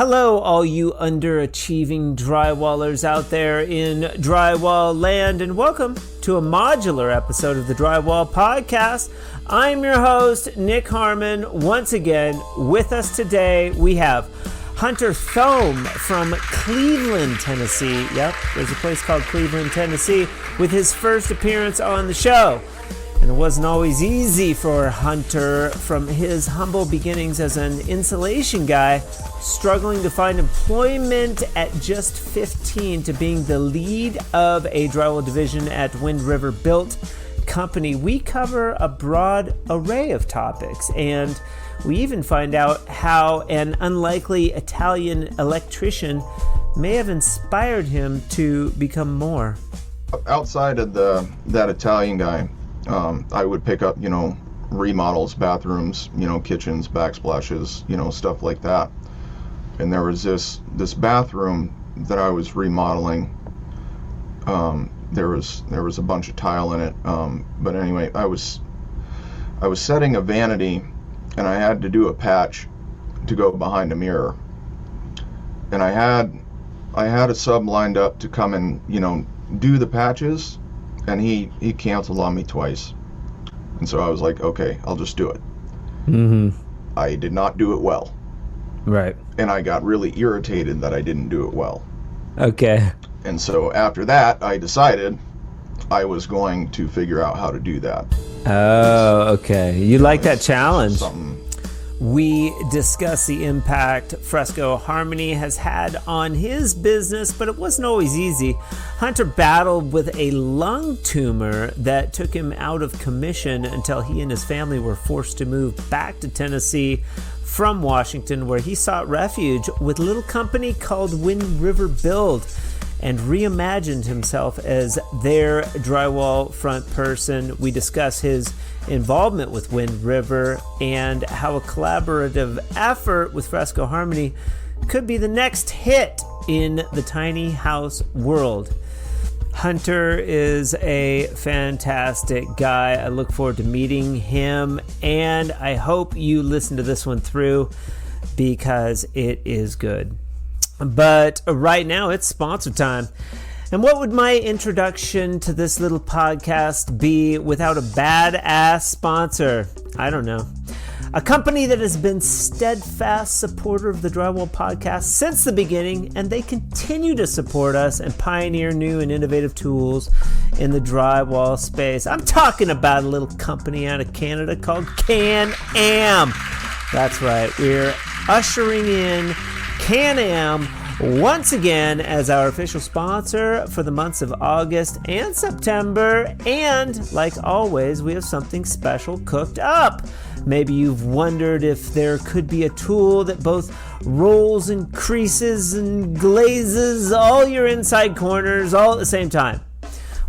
Hello, all you underachieving drywallers out there in drywall land, and welcome to a modular episode of the Drywall Podcast. I'm your host, Nick Harmon. Once again, with us today, we have Hunter Thome from Cleveland, Tennessee. Yep, there's a place called Cleveland, Tennessee, with his first appearance on the show. And it wasn't always easy for Hunter, from his humble beginnings as an insulation guy, struggling to find employment at just 15, to being the lead of a drywall division at Wind River Built Company. We cover a broad array of topics, and we even find out how an unlikely Italian electrician may have inspired him to become more. Outside of that Italian guy, I would pick up, remodels, bathrooms, kitchens, backsplashes, stuff like that. And there was this bathroom that I was remodeling. There was a bunch of tile in it. But anyway, I was setting a vanity, and I had to do a patch to go behind a mirror. And I had a sub lined up to come and, do the patches. And he canceled on me twice. And so I was like, okay, I'll just do it. Mm-hmm. I did not do it well. Right. And I got really irritated that I didn't do it well. Okay. And so after that, I decided I was going to figure out how to do that. Oh, okay. You like that challenge. Something. We discuss the impact Fresco Harmony has had on his business, but it wasn't always easy. Hunter battled with a lung tumor that took him out of commission until he and his family were forced to move back to Tennessee from Washington, where he sought refuge with a little company called Wind River Build, and reimagined himself as their drywall front person. We discuss his involvement with Wind River and how a collaborative effort with Fresco Harmony could be the next hit in the tiny house world. Hunter is a fantastic guy. I look forward to meeting him, and I hope you listen to this one through because it is good. But right now, it's sponsor time. And what would my introduction to this little podcast be without a badass sponsor? I don't know. A company that has been steadfast supporter of the Drywall Podcast since the beginning, and they continue to support us and pioneer new and innovative tools in the drywall space. I'm talking about a little company out of Canada called Can-Am. That's right. We're ushering in Can-Am once again as our official sponsor for the months of August and September. And like always, we have something special cooked up. Maybe you've wondered if there could be a tool that both rolls and creases and glazes all your inside corners all at the same time.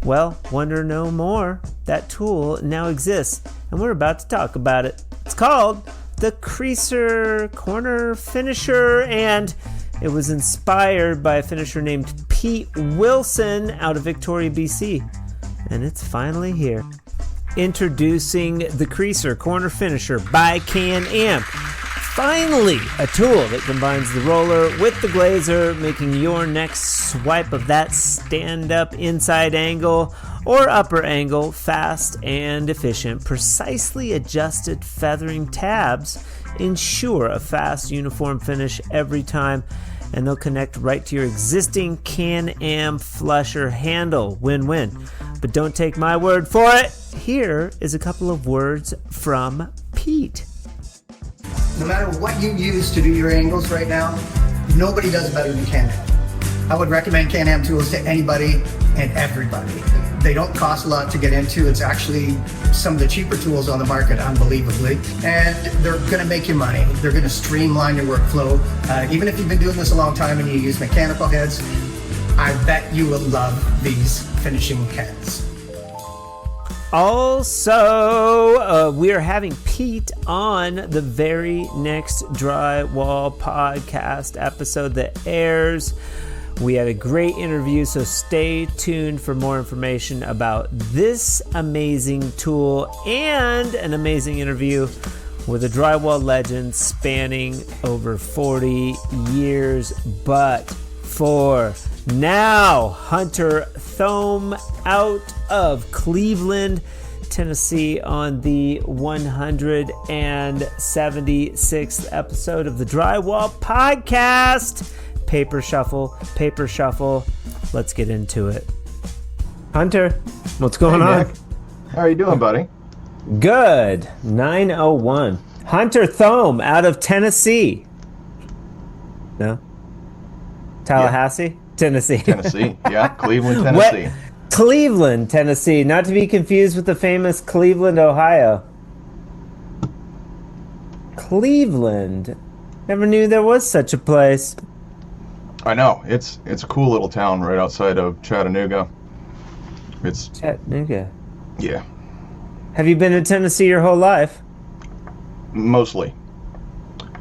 Well, wonder no more. That tool now exists, and we're about to talk about it. It's called the Creaser Corner Finisher, and it was inspired by a finisher named Pete Wilson out of Victoria, BC. And it's finally here. Introducing the Creaser Corner Finisher by Can-Am. Finally, a tool that combines the roller with the glazer, making your next swipe of that stand-up inside angle or upper angle fast and efficient. Precisely adjusted feathering tabs ensure a fast, uniform finish every time, and they'll connect right to your existing Can-Am flusher handle. Win-win. But don't take my word for it. Here is a couple of words from Pete. No matter what you use to do your angles right now, nobody does it better than Can-Am. I would recommend Can-Am tools to anybody and everybody. They don't cost a lot to get into. It's actually some of the cheaper tools on the market, unbelievably. And they're gonna make you money. They're gonna streamline your workflow. Even if you've been doing this a long time and you use mechanical heads, I bet you will love these finishing heads. Also, we are having Pete on the very next Drywall Podcast episode that airs. We had a great interview, so stay tuned for more information about this amazing tool and an amazing interview with a drywall legend spanning over 40 years. But for now, Hunter Thome out of Cleveland, Tennessee, on the 176th episode of the Drywall Podcast. Paper shuffle. Let's get into it. Hunter, what's going on? Nick. How are you doing, buddy? Good. 901. Hunter Thome out of Tennessee. No? Tallahassee? Yeah. Tennessee. Tennessee. Yeah, Cleveland, Tennessee. Cleveland, Tennessee. Not to be confused with the famous Cleveland, Ohio. Cleveland. Never knew there was such a place. I know. It's a cool little town right outside of Chattanooga. It's Chattanooga. Yeah. Have you been to Tennessee your whole life? Mostly.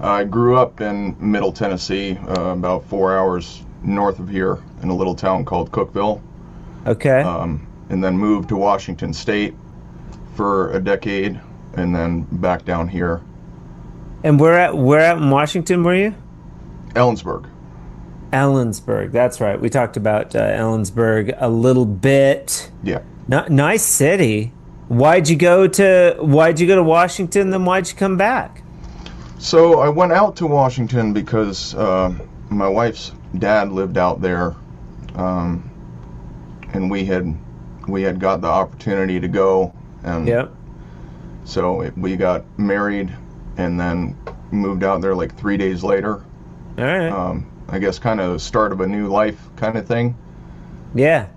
I grew up in Middle Tennessee, about 4 hours north of here, in a little town called Cookeville. Okay. And then moved to Washington State for a decade, and then back down here. And where at in Washington were you? Ellensburg. Ellensburg, that's right. We talked about Ellensburg a little bit. Yeah. Nice city. Why'd you go to Washington? Then why'd you come back? So I went out to Washington because my wife's dad lived out there, and we had got the opportunity to go, and yep. So we got married, and then moved out there like 3 days later. All right. I guess kind of start of a new life kind of thing. Yeah.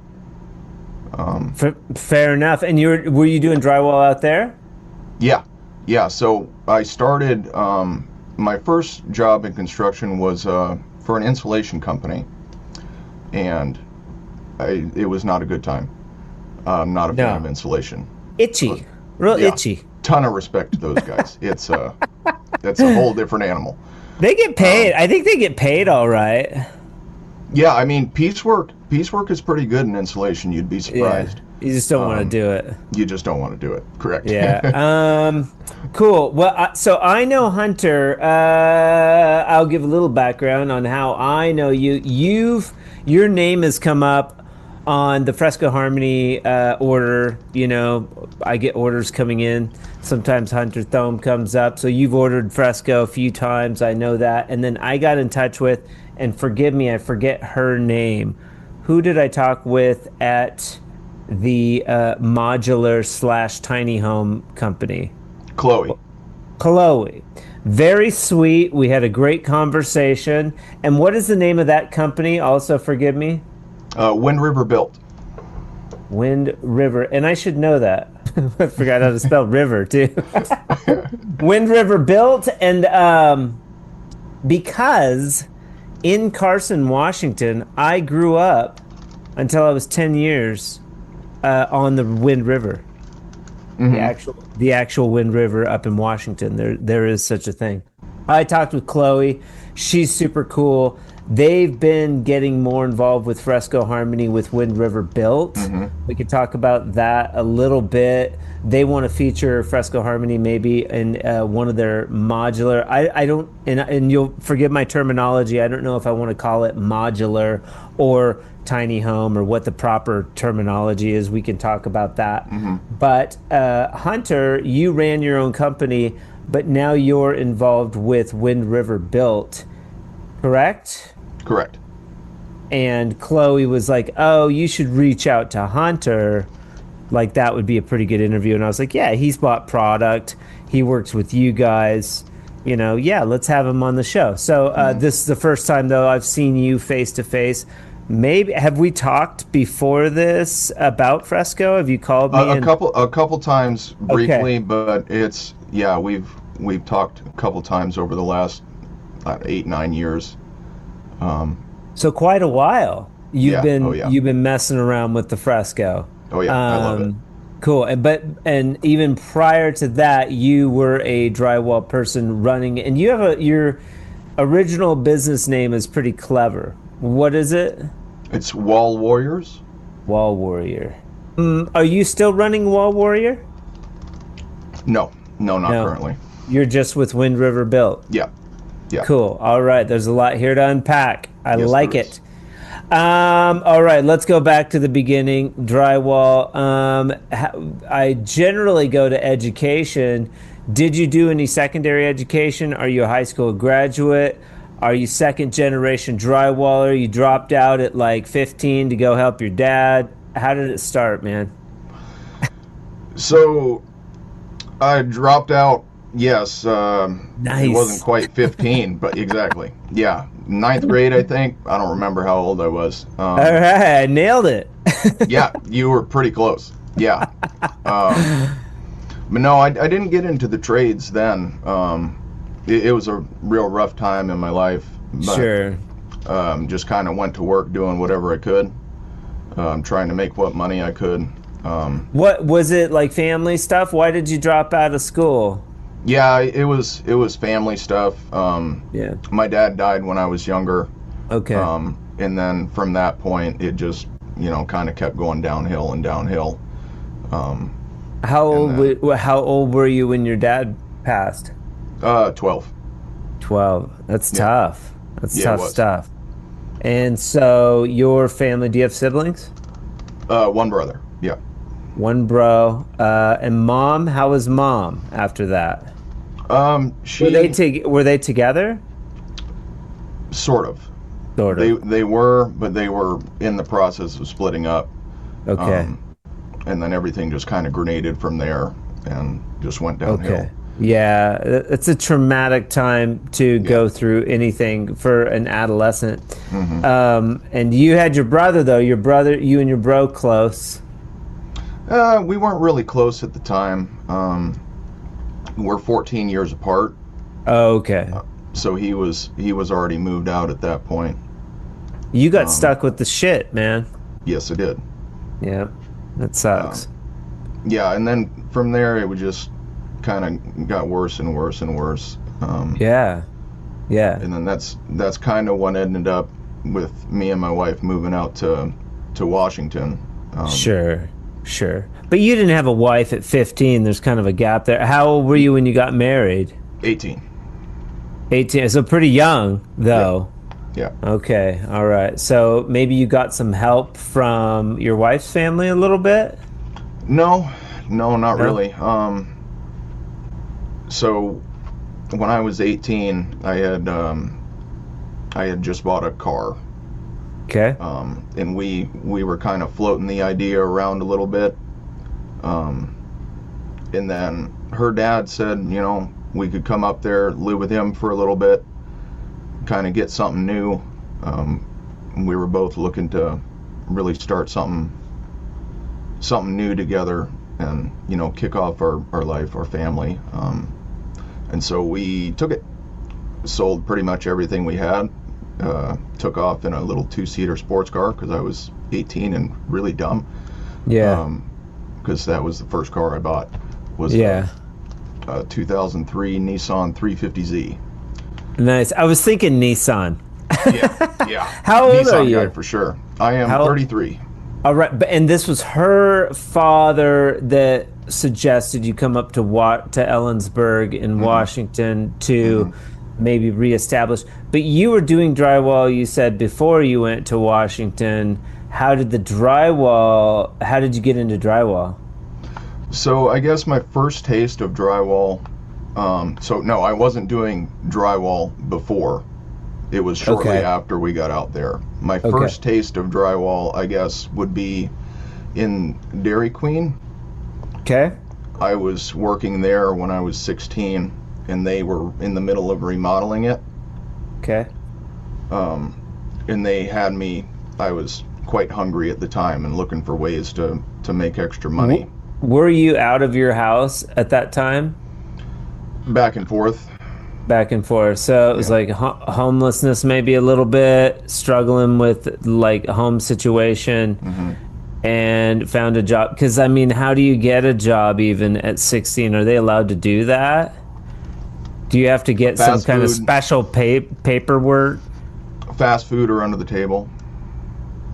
Fair enough. And were you doing drywall out there? Yeah. So I started. My first job in construction was for an insulation company, and it was not a good time. I'm not a fan of insulation. Itchy, real itchy. Ton of respect to those guys. That's a whole different animal. They get paid. I think they get paid all right. Yeah, I mean, piecework is pretty good in insulation. You'd be surprised. Yeah, you just don't want to do it. You just don't want to do it. Correct. Yeah. Cool. Well, so I know Hunter. I'll give a little background on how I know you. Your name has come up on the Fresco Harmony order. You know, I get orders coming in. Sometimes Hunter Thome comes up. So you've ordered Fresco a few times. I know that. And then I got in touch with, and forgive me, I forget her name. Who did I talk with at the modular / tiny home company? Chloe. Very sweet. We had a great conversation. And what is the name of that company? Also, forgive me. Wind River Built. Wind River. And I should know that. I forgot how to spell river, too. Wind River Built. And because in Carson, Washington, I grew up until I was 10 years on the Wind River. Mm-hmm. The actual Wind River up in Washington. There is such a thing. I talked with Chloe. She's super cool. They've been getting more involved with Fresco Harmony with Wind River Built. Mm-hmm. We could talk about that a little bit. They want to feature Fresco Harmony maybe in one of their modular. I don't, and you'll forgive my terminology. I don't know if I want to call it modular or tiny home or what the proper terminology is. We can talk about that. Mm-hmm. But Hunter, you ran your own company, but now you're involved with Wind River Built, correct? Correct. And Chloe was like, oh, you should reach out to Hunter. Like, that would be a pretty good interview. And I was like, yeah, he's bought product. He works with you guys. You know, yeah, let's have him on the show. So this is the first time, though, I've seen you face to face. Maybe have we talked before this about Fresco? Have you called me? A couple times briefly, okay. But we've talked a couple times over the last 8-9 years. So quite a while you've been messing around with the Fresco. Oh yeah, I love it. Cool. And even prior to that, you were a drywall person running, and you have your original business name is pretty clever. What is it? It's Wall Warriors. Wall Warrior. Are you still running Wall Warrior? No, not currently. You're just with Wind River Built. Yeah. Yeah. Cool. All right. There's a lot here to unpack. I Yes, like there it. All right. Let's go back to the beginning. Drywall. I generally go to education. Did you do any secondary education? Are you a high school graduate? Are you second generation drywaller? You dropped out at like 15 to go help your dad. How did it start, man? So I dropped out. Yes. Nice. It wasn't quite 15, but exactly. Yeah. 9th grade, I think. I don't remember how old I was. All right. I nailed it. Yeah. You were pretty close. Yeah. But no, I didn't get into the trades then. It was a real rough time in my life. But, Sure. just kind of went to work doing whatever I could, trying to make what money I could. What was it, like family stuff? Why did you drop out of school? Yeah, it was family stuff. Yeah. My dad died when I was younger. Okay. And then from that point, it just, kind of kept going downhill and downhill. How old were you when your dad passed? 12. 12. That's tough. That's Yeah, it tough was. stuff. And so your family, do you have siblings? One brother. Yeah. One bro. And mom, how was mom after that? She Were they together? sort of. Sort of. They were, but they were in the process of splitting up. Okay. And then everything just kind of grenaded from there and just went downhill. Okay. Yeah, it's a traumatic time to go through anything for an adolescent. And you had your brother, though. You and your bro close. We weren't really close at the time. We're 14 years apart. Oh, okay. So he was already moved out at that point. You got stuck with the shit, man. Yes, I did. Yeah, that sucks. Yeah, and then from there it would just kind of got worse and worse and worse. Yeah. And then that's kind of what ended up with me and my wife moving out to Washington. Sure. But you didn't have a wife at 15. There's kind of a gap there. How old were you when you got married? 18. 18. So pretty young, though. Yeah. Okay. All right. So maybe you got some help from your wife's family a little bit? No, not really. So when I was 18, I had just bought a car. Okay. And we were kind of floating the idea around a little bit. And then her dad said, we could come up there, live with him for a little bit, kind of get something new. We were both looking to really start something new together and, kick off our life, our family. And so we took it, sold pretty much everything we had, took off in a little 2-seater sports car because I was 18 and really dumb. Yeah. Because that was the first car I bought, was a 2003 Nissan 350Z. Nice. I was thinking Nissan. Yeah. How old Nissan are you? guy for sure. I am 33. All right, and this was her father that suggested you come up to Ellensburg in Washington to maybe reestablish. But you were doing drywall, you said, before you went to Washington. How did you get into drywall? So I guess my first taste of drywall, so no, I wasn't doing drywall before. It was shortly after we got out there. My first taste of drywall, I guess, would be in Dairy Queen. Okay. I was working there when I was 16, and they were in the middle of remodeling it. Okay. And they had me, I was quite hungry at the time and looking for ways to make extra money. Were you out of your house at that time? Back and forth. So it was like homelessness, maybe a little bit, struggling with like a home situation, and found a job. Because I mean, how do you get a job even at 16? Are they allowed to do that? Do you have to get some kind of special paperwork? Fast food or under the table.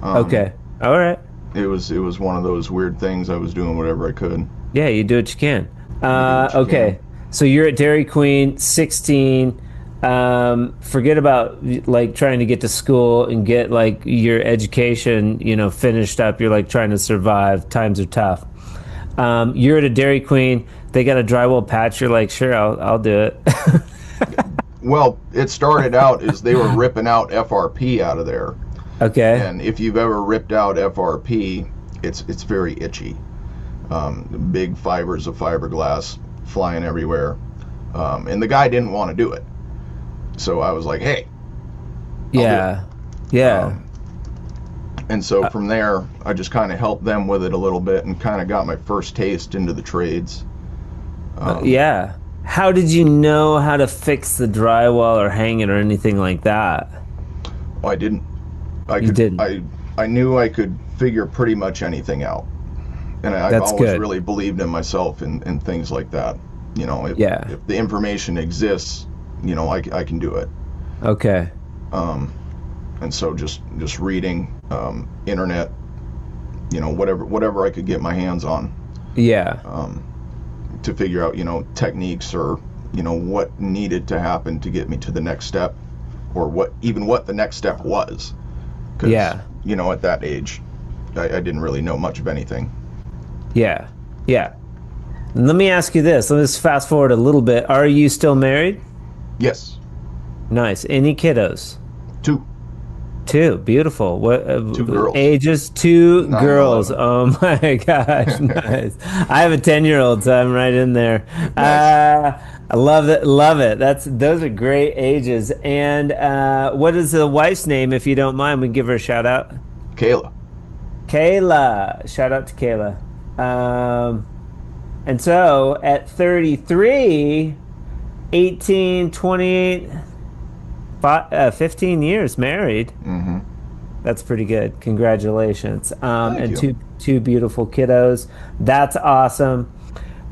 Okay. All right. It was one of those weird things. I was doing whatever I could. Yeah, you do what you can. Okay. So you're at Dairy Queen, 16. Forget about like trying to get to school and get like your education, finished up. You're like trying to survive. Times are tough. You're at a Dairy Queen. They got a drywall patch. You're like, sure, I'll do it. Well, it started out as they were ripping out FRP out of there. Okay. And if you've ever ripped out FRP, it's very itchy. Big fibers of fiberglass flying everywhere. And the guy didn't want to do it. So I was like, hey. Yeah. Yeah. And so from there, I just kind of helped them with it a little bit and kind of got my first taste into the trades. Yeah. How did you know how to fix the drywall or hang it or anything like that? I didn't. You didn't? I knew I could figure pretty much anything out. And I've always really believed in myself and things like that. If the information exists, I can do it. Okay. And so just reading, internet, whatever I could get my hands on. Yeah. To figure out, techniques or, what needed to happen to get me to the next step, or what the next step was. 'Cause, at that age, I didn't really know much of anything. Yeah. Yeah. Let me ask you this. Let's fast forward a little bit. Are you still married? Yes. Nice. Any kiddos? 2. 2. Beautiful. What 2 girls. ages? 2 9, girls. 11. Oh my gosh. Nice. I have a 10-year-old, so I'm right in there. Nice. I love it. Love it. Those are great ages. And what is the wife's name, if you don't mind? We can give her a shout out. Kayla. Kayla. Shout out to Kayla. And so at 33, 18, 28, 15 years married. Mm-hmm. That's pretty good. Congratulations. And you. two beautiful kiddos. That's awesome.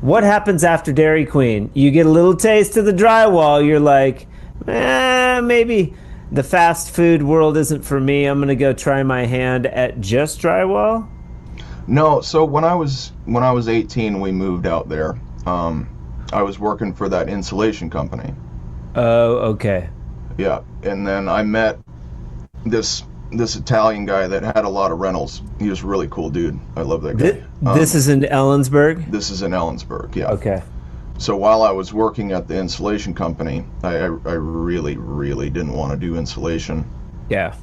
What happens after Dairy Queen? You get a little taste of the drywall. You're like, maybe the fast food world isn't for me. I'm going to go try my hand at just drywall. No, so when I was 18, we moved out there. I was working for that insulation company. Oh, okay. Yeah, and then I met this Italian guy that had a lot of rentals. He was a really cool dude. I love that guy. This is in Ellensburg? This is in Ellensburg, yeah. Okay. So while I was working at the insulation company, I really, really didn't want to do insulation. Yeah.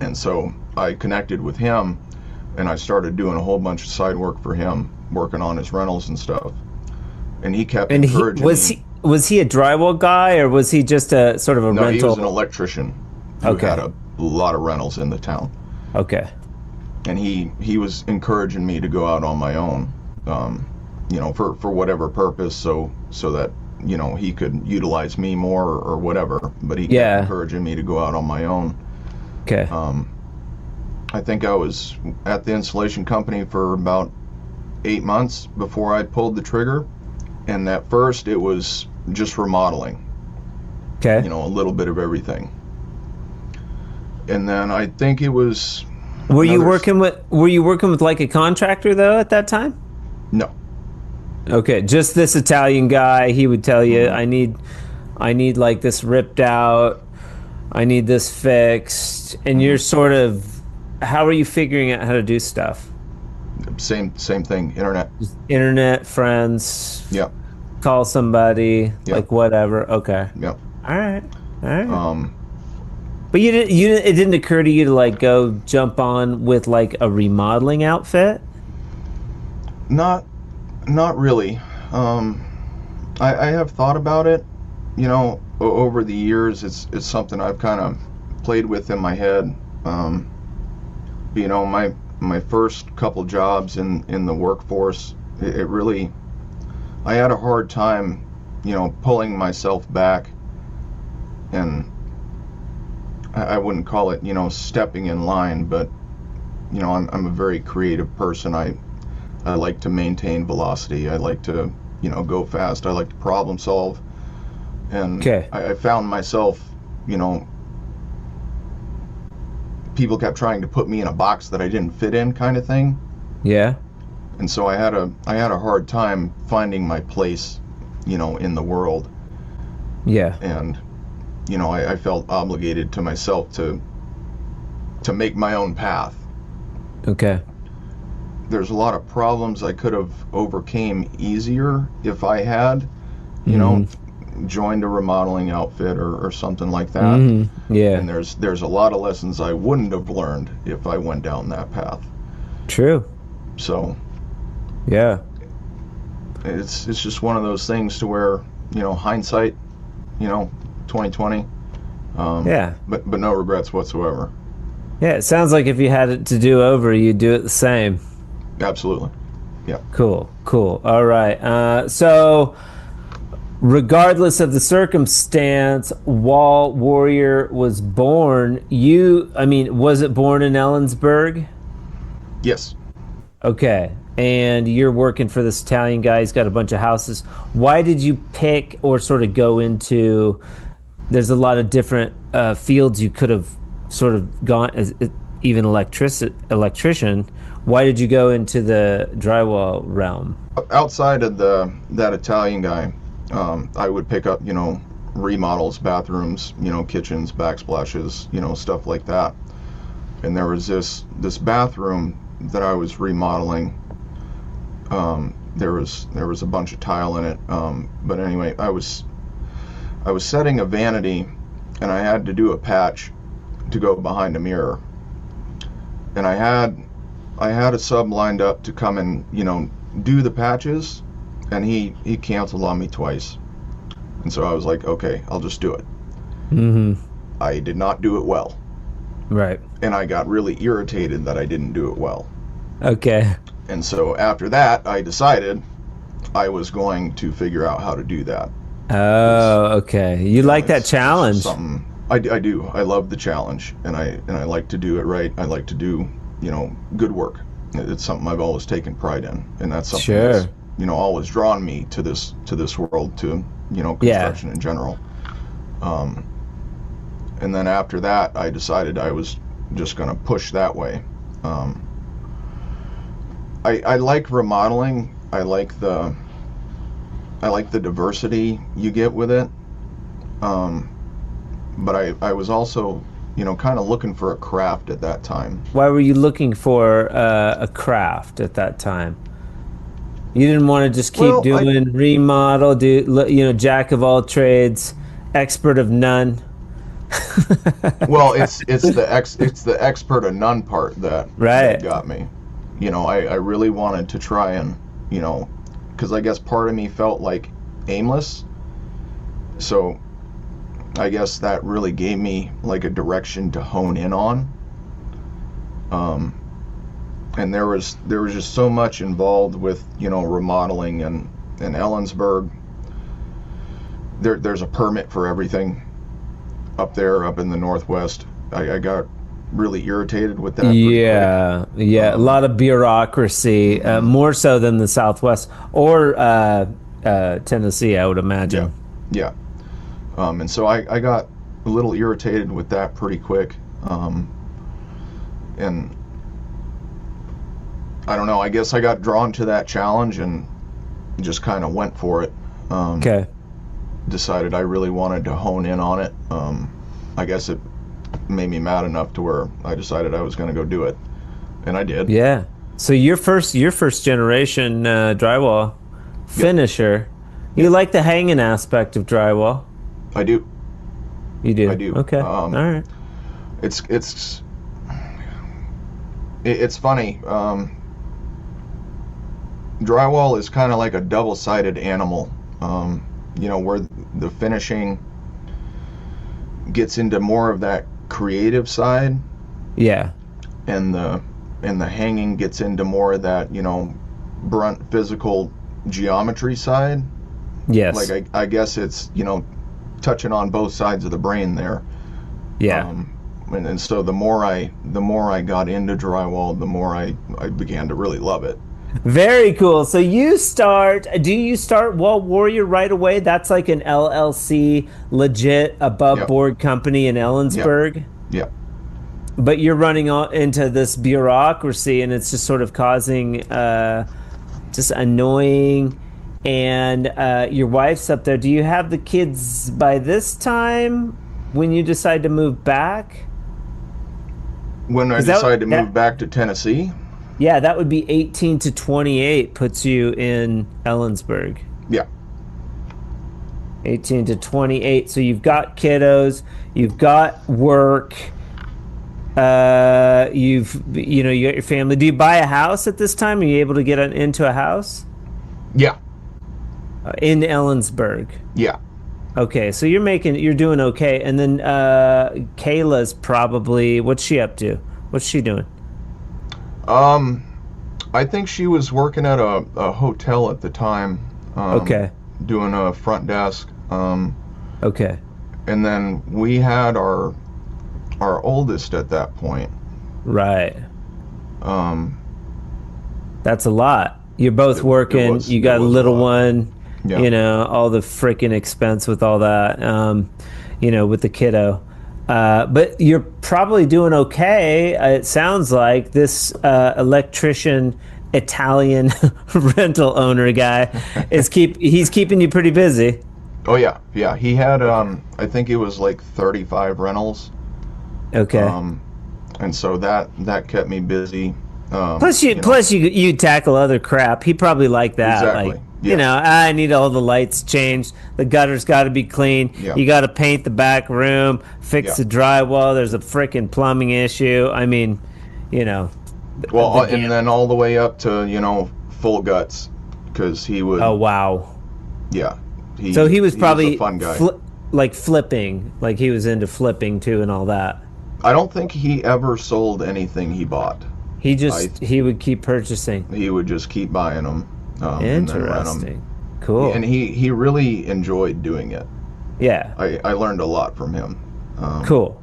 And so I connected with him, and I started doing a whole bunch of side work for him, working on his rentals and stuff. And he kept encouraging me. Was he a drywall guy, or was he just a sort of a rental? No, he was an electrician who had a lot of rentals in the town. Okay. And he was encouraging me to go out on my own, for whatever purpose, so that he could utilize me more or whatever. But he kept encouraging me to go out on my own. Okay. I think I was at the insulation company for about 8 months before I pulled the trigger. And at first it was just remodeling. Okay. A little bit of everything. And then I think it was. Were you working with like a contractor though at that time? No. Okay, just this Italian guy. He would tell you, I need like this ripped out. I need this fixed. And you're sort of, how are you figuring out how to do stuff? Same thing. Internet, friends. Yep. Call somebody. Yep. Like whatever. Okay. Yep. All right. But it didn't occur to you to like go jump on with like a remodeling outfit? Not really. I have thought about it. Over the years, it's something I've kind of played with in my head. My first couple jobs in the workforce, it really, I had a hard time, pulling myself back, and I wouldn't call it, stepping in line, but, I'm a very creative person. I like to maintain velocity. I like to, go fast. I like to problem solve. And I found myself, people kept trying to put me in a box that I didn't fit in, kind of thing. Yeah. And so I had a hard time finding my place in the world. Yeah. And, I felt obligated to myself to make my own path. Okay. There's a lot of problems I could have overcame easier if I had, joined a remodeling outfit or something like that. Yeah. And there's a lot of lessons I wouldn't have learned if I went down that path. True. So yeah, it's just one of those things to where, hindsight, 2020. Yeah. But no regrets whatsoever. Yeah, it sounds like if you had it to do over, you'd do it the same. Absolutely. Yeah. Cool. All right. So regardless of the circumstance, while Warrior was born, was it born in Ellensburg? Yes. Okay. And you're working for this Italian guy. He's got a bunch of houses. Why did you pick or sort of go into, there's a lot of different fields you could have sort of gone, as even electrician. Why did you go into the drywall realm? Outside of that Italian guy, I would pick up, remodels, bathrooms, kitchens, backsplashes, stuff like that. And there was this bathroom that I was remodeling. There was a bunch of tile in it. But anyway, I was setting a vanity, and I had to do a patch to go behind a mirror. And I had a sub lined up to come and, do the patches, and he canceled on me twice. And so I was like, okay, I'll just do it. I did not do it well. Right. And I got really irritated that I didn't do it well. Okay. And so after that, I decided I was going to figure out how to do that. Oh, okay. You like that challenge? Something I do. I love the challenge, and I like to do it right. I like to do, good work. It's something I've always taken pride in, and that's something that's, always drawn me to this world, to, construction in general. And then after that, I decided I was just going to push that way. I like remodeling. I like the diversity you get with it. But I was also, kind of looking for a craft at that time. Why were you looking for a craft at that time? You didn't want to just keep doing remodel, jack of all trades, expert of none. Well, it's the expert of none part that got me. I really wanted to try and, because I guess part of me felt like aimless. So I guess that really gave me like a direction to hone in on. And there was just so much involved with, remodeling and Ellensburg. There's a permit for everything up there, up in the Northwest. I got really irritated with that. Yeah, a lot of bureaucracy, more so than the Southwest or Tennessee, I would imagine. Yeah. And so I got a little irritated with that pretty quick. And I don't know, I guess I got drawn to that challenge and just kind of went for it. Okay. Decided I really wanted to hone in on it. I guess it made me mad enough to where I decided I was going to go do it, and I did. Yeah. So your first generation drywall finisher. Yep. You like the hanging aspect of drywall? I do. You do? I do. Okay. All right. It's funny. Drywall is kind of like a double-sided animal. Where the finishing gets into more of that creative side. Yeah. And the hanging gets into more of that, brunt physical geometry side. Yes. Like I guess it's, touching on both sides of the brain there. Yeah. And so the more I got into drywall, the more I began to really love it. Very cool. So do you start Wall Warrior right away? That's like an LLC, legit above board company in Ellensburg. Yeah. But you're running into this bureaucracy, and it's just sort of causing just annoying and your wife's up there. Do you have the kids by this time when you decide to move back? When I decided to move back to Tennessee? Yeah, that would be 18 to 28 puts you in Ellensburg. Yeah. 18 to 28. So you've got kiddos, you've got work, you got your family. Do you buy a house at this time? Are you able to get into a house? Yeah. In Ellensburg. Yeah. Okay, so you're doing okay. And then Kayla's probably, what's she up to? What's she doing? I think she was working at a hotel at the time. Okay. Doing a front desk. Okay. And then we had our oldest at that point. Right. That's a lot. You're both working. You got a little one. Yeah. All the freaking expense with all that. With the kiddo. But you're probably doing okay. It sounds like this electrician Italian rental owner guy he's keeping you pretty busy. Oh yeah. He had I think it was like 35 rentals. Okay. And so that kept me busy. Plus you tackle other crap. He probably liked that. Exactly. Like, yeah. I need all the lights changed. The gutter's got to be clean. Yeah. You got to paint the back room, fix the drywall. There's a freaking plumbing issue. I mean, Well, and then all the way up to, full guts, because he would. Oh, wow. Yeah. So he was probably a fun guy. Flipping, like he was into flipping too and all that. I don't think he ever sold anything he bought. He would keep purchasing. He would just keep buying them. Interesting. And then rent them. Cool. And he really enjoyed doing it. Yeah. I learned a lot from him. Cool.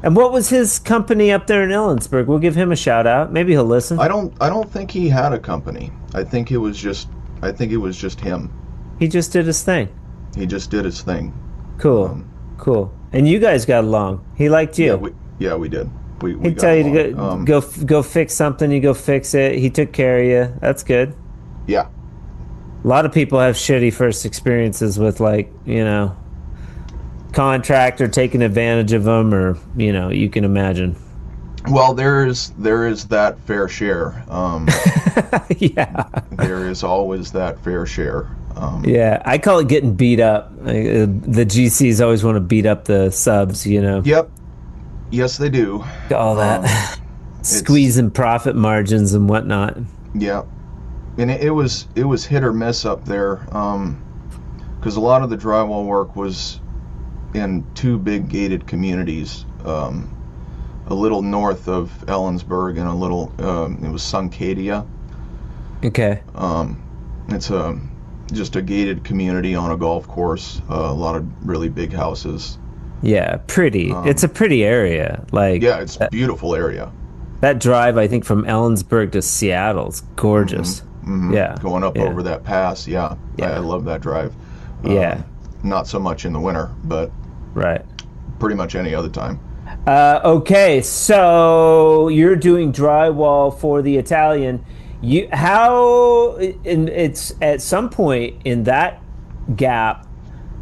And what was his company up there in Ellensburg? We'll give him a shout out. Maybe he'll listen. I don't think he had a company. I think it was just him. He just did his thing. He just did his thing. Cool. Cool. And you guys got along. He liked you. Yeah, we did. He'd tell you to go fix something, you go fix it. He took care of you. That's good. Yeah. A lot of people have shitty first experiences with contractor taking advantage of them, or you can imagine. Well, there is that fair share. Yeah. There is always that fair share. Yeah, I call it getting beat up. The GCs always want to beat up the subs, Yep. Yes, they do. All that squeezing profit margins and whatnot. Yeah, and it was hit or miss up there, because a lot of the drywall work was in two big gated communities, a little north of Ellensburg and a little it was Suncadia. Okay. It's just a gated community on a golf course. A lot of really big houses. Yeah, pretty. It's a pretty area. It's a beautiful area. That drive, I think, from Ellensburg to Seattle is gorgeous. Mm-hmm. Yeah. Going up over that pass, yeah. I love that drive. Not so much in the winter, but pretty much any other time. Okay, so you're doing drywall for the Italian. It's at some point in that gap,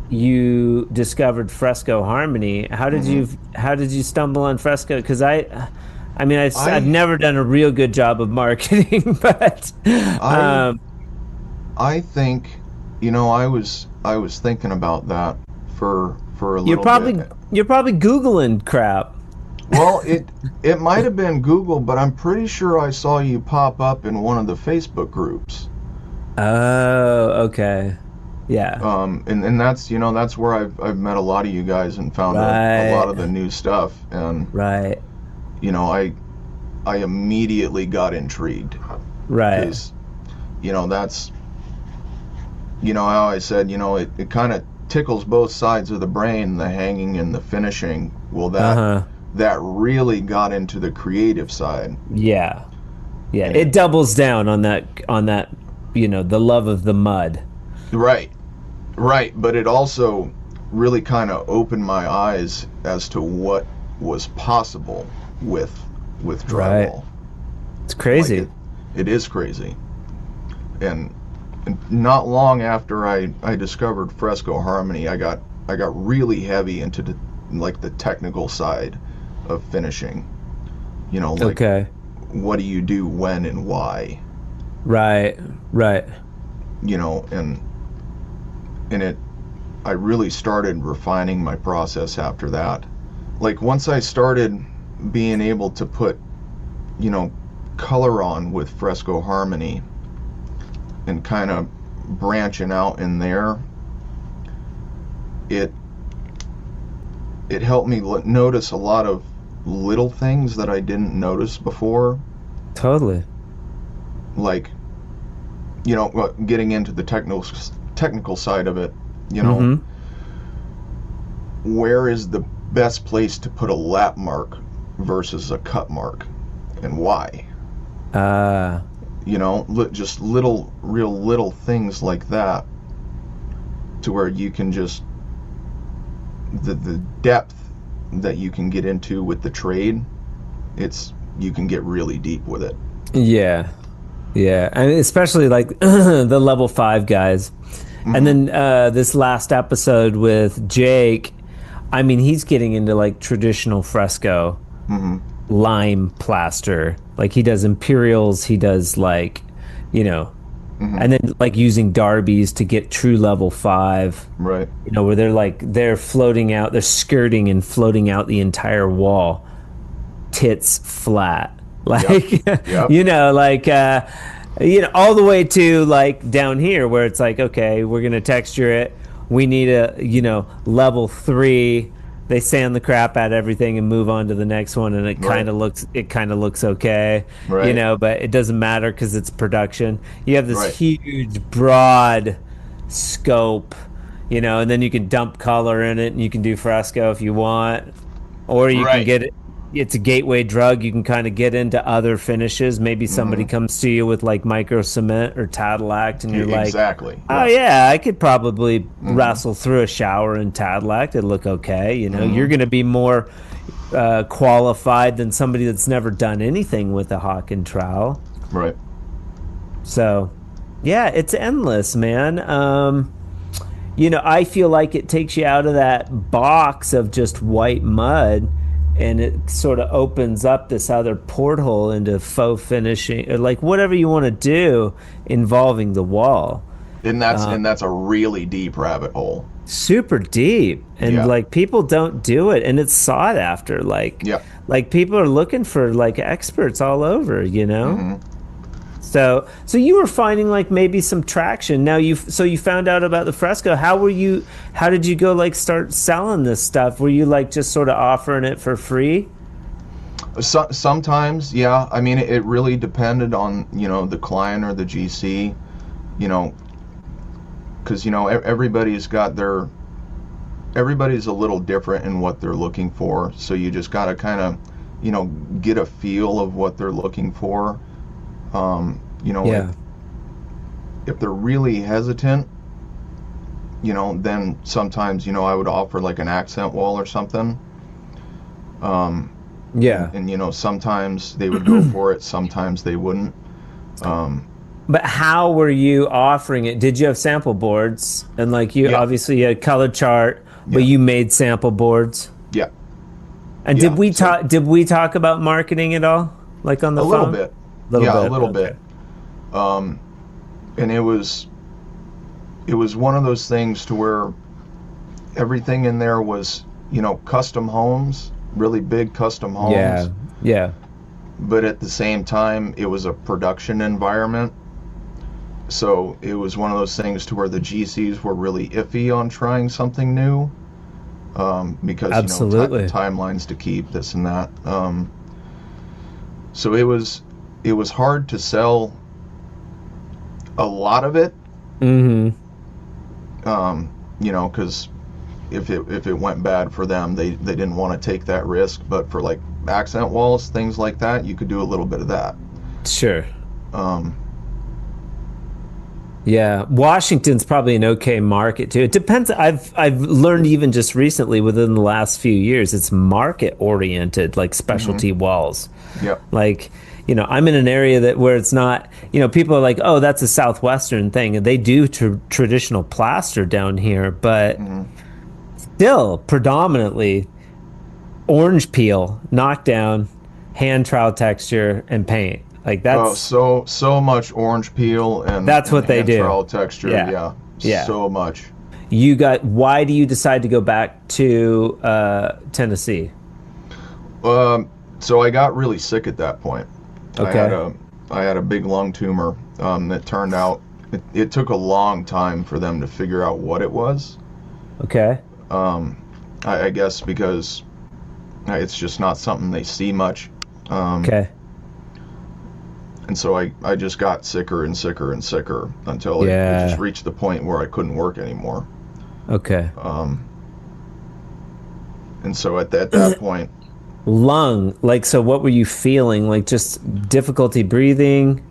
you discovered Fresco Harmony. How did you stumble on Fresco? Because I've never done a real good job of marketing, but I think I was thinking about that for a little bit. You're probably Googling crap. Well, it might have been Google, but I'm pretty sure I saw you pop up in one of the Facebook groups. Oh, okay. Yeah. And that's that's where I've met a lot of you guys and found a lot of the new stuff, and I immediately got intrigued. Right. Because that's how I said it kind of tickles both sides of the brain, the hanging and the finishing. Well, that really got into the creative side. Yeah. And it doubles down on that the love of the mud. Right, but it also really kind of opened my eyes as to what was possible with drywall. It's crazy. It is crazy, and not long after I discovered Fresco Harmony, I got really heavy into the technical side of finishing. Like, Okay. what do you do, when, and why? Right. Right. And I really started refining my process after that. Like, once I started being able to put, color on with Fresco Harmony and kind of branching out in there, it helped me notice a lot of little things that I didn't notice before. Totally. Like, getting into the technical side of it, where is the best place to put a lap mark versus a cut mark, and why? Just real little things like that, to where you can just the depth that you can get into with the trade, you can get really deep with it. Yeah. Yeah. And especially like the level 5 guys. And then this last episode with Jake, I mean, he's getting into like traditional fresco, lime plaster. Like, he does imperials, he does like, and then like using derbies to get true level 5. Right. Where they're floating out, they're skirting and floating out the entire wall, tits flat. Like, yep. All the way to like down here where it's like, okay, we're gonna texture it. We need a level 3. They sand the crap out of everything and move on to the next one, and it kind of looks okay, right. But it doesn't matter because it's production. You have this huge, broad scope, and then you can dump color in it, and you can do fresco if you want, or you can get it. It's a gateway drug. You can kind of get into other finishes. Maybe somebody comes to you with like micro cement or Tadillac, and you're like, exactly. Oh yeah, I could probably wrestle through a shower in Tadillac. It'd look okay. You're going to be more qualified than somebody that's never done anything with a hawk and trowel. Right. So, yeah, it's endless, man. I feel like it takes you out of that box of just white mud, and it sort of opens up this other porthole into faux finishing, or like whatever you want to do involving the wall. And that's a really deep rabbit hole. Super deep, and like people don't do it, and it's sought after. Like people are looking for like experts all over. So you were finding like maybe some traction. Now you found out about the fresco. How did you go like start selling this stuff? Were you like just sort of offering it for free? Sometimes, yeah. I mean, it really depended on, the client or the GC, because, everybody's a little different in what they're looking for. So you just got to kind of, get a feel of what they're looking for. If they're really hesitant, then sometimes, I would offer like an accent wall or something. And sometimes they would go for it, sometimes they wouldn't. But how were you offering it? Did you have sample boards? And like obviously you had a color chart, but you made sample boards? Yeah. And did we talk about marketing at all? Like on the phone? A little bit. And it was one of those things to where everything in there was, custom homes, really big custom homes. Yeah. But at the same time, it was a production environment. So it was one of those things to where the GCs were really iffy on trying something new. Because, absolutely, timelines to keep, this and that. So it was hard to sell a lot of it. Because if it went bad for them, they didn't want to take that risk. But for like accent walls, things like that, you could do a little bit of that. Sure. Yeah, Washington's probably an okay market too. It depends. I've learned even just recently, within the last few years, it's market oriented, like specialty walls. Yep. Like, I'm in an area where it's not. People are like, oh, that's a southwestern thing, and they do traditional plaster down here, but still predominantly orange peel, knockdown, hand trowel texture, and paint. Like that's so much orange peel and that's what they do. Trowel texture, yeah, so much. Why do you decide to go back to Tennessee? So I got really sick at that point. Okay. I had a big lung tumor that turned out. It took a long time for them to figure out what it was. Okay. I guess because it's just not something they see much. Okay. And so I just got sicker and sicker and sicker until it just reached the point where I couldn't work anymore. Okay. And so at that point, lung, like, so what were you feeling? Like just difficulty breathing?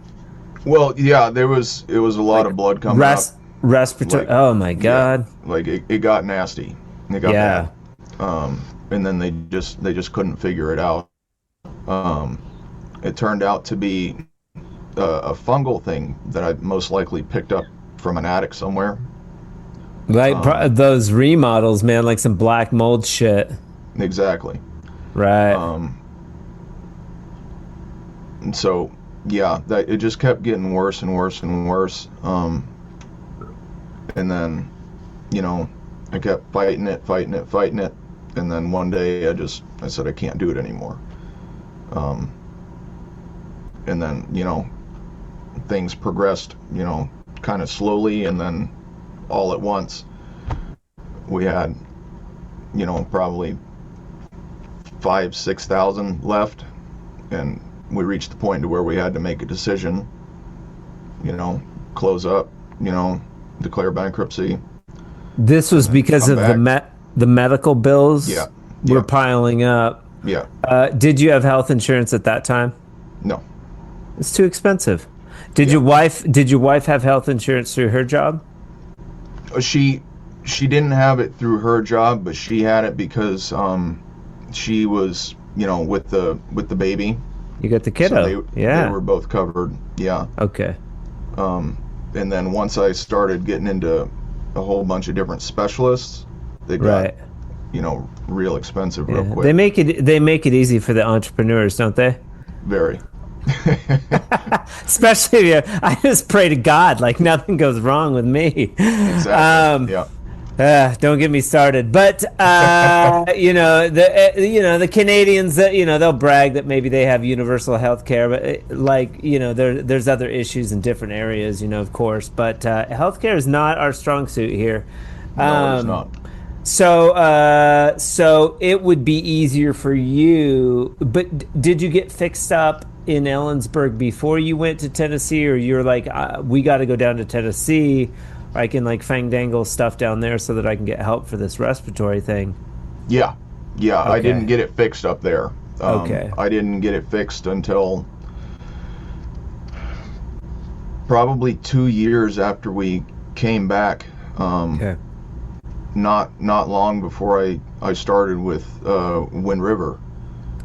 Well, yeah, it was a lot of blood coming up. Respiratory. Oh my God. Yeah, like it got nasty. It got bad. And then they just couldn't figure it out. It turned out to be a fungal thing that I most likely picked up from an attic somewhere. Like those remodels, man, like some black mold shit. Exactly. Right. And so, yeah, it just kept getting worse and worse and worse. And then, I kept fighting it. And then one day I said, I can't do it anymore. And then, things progressed, kind of slowly, and then all at once we had, probably 5,000-6,000 left, and we reached the point to where we had to make a decision, close up, declare bankruptcy. This was because of the medical bills were piling up. Yeah. Did you have health insurance at that time? No. It's too expensive. Did your wife have health insurance through her job? She didn't have it through her job, but she had it because she was, with the baby. You got the kiddo. So they were both covered. Yeah. Okay. And then once I started getting into a whole bunch of different specialists, they got real expensive real quick. They make it easy for the entrepreneurs, don't they? Very. Especially I just pray to God like nothing goes wrong with me. Exactly. Don't get me started. But the Canadians, they'll brag that maybe they have universal health care, but there's other issues in different areas, of course. But healthcare is not our strong suit here. No, it's not. So it would be easier for you. But did you get fixed up in Ellensburg before you went to Tennessee, or you're like, we got to go down to Tennessee? I can fang-dangle stuff down there so that I can get help for this respiratory thing. Yeah. Okay. I didn't get it fixed up there. Okay. I didn't get it fixed until probably 2 years after we came back. Okay. Not long before I started with Wind River.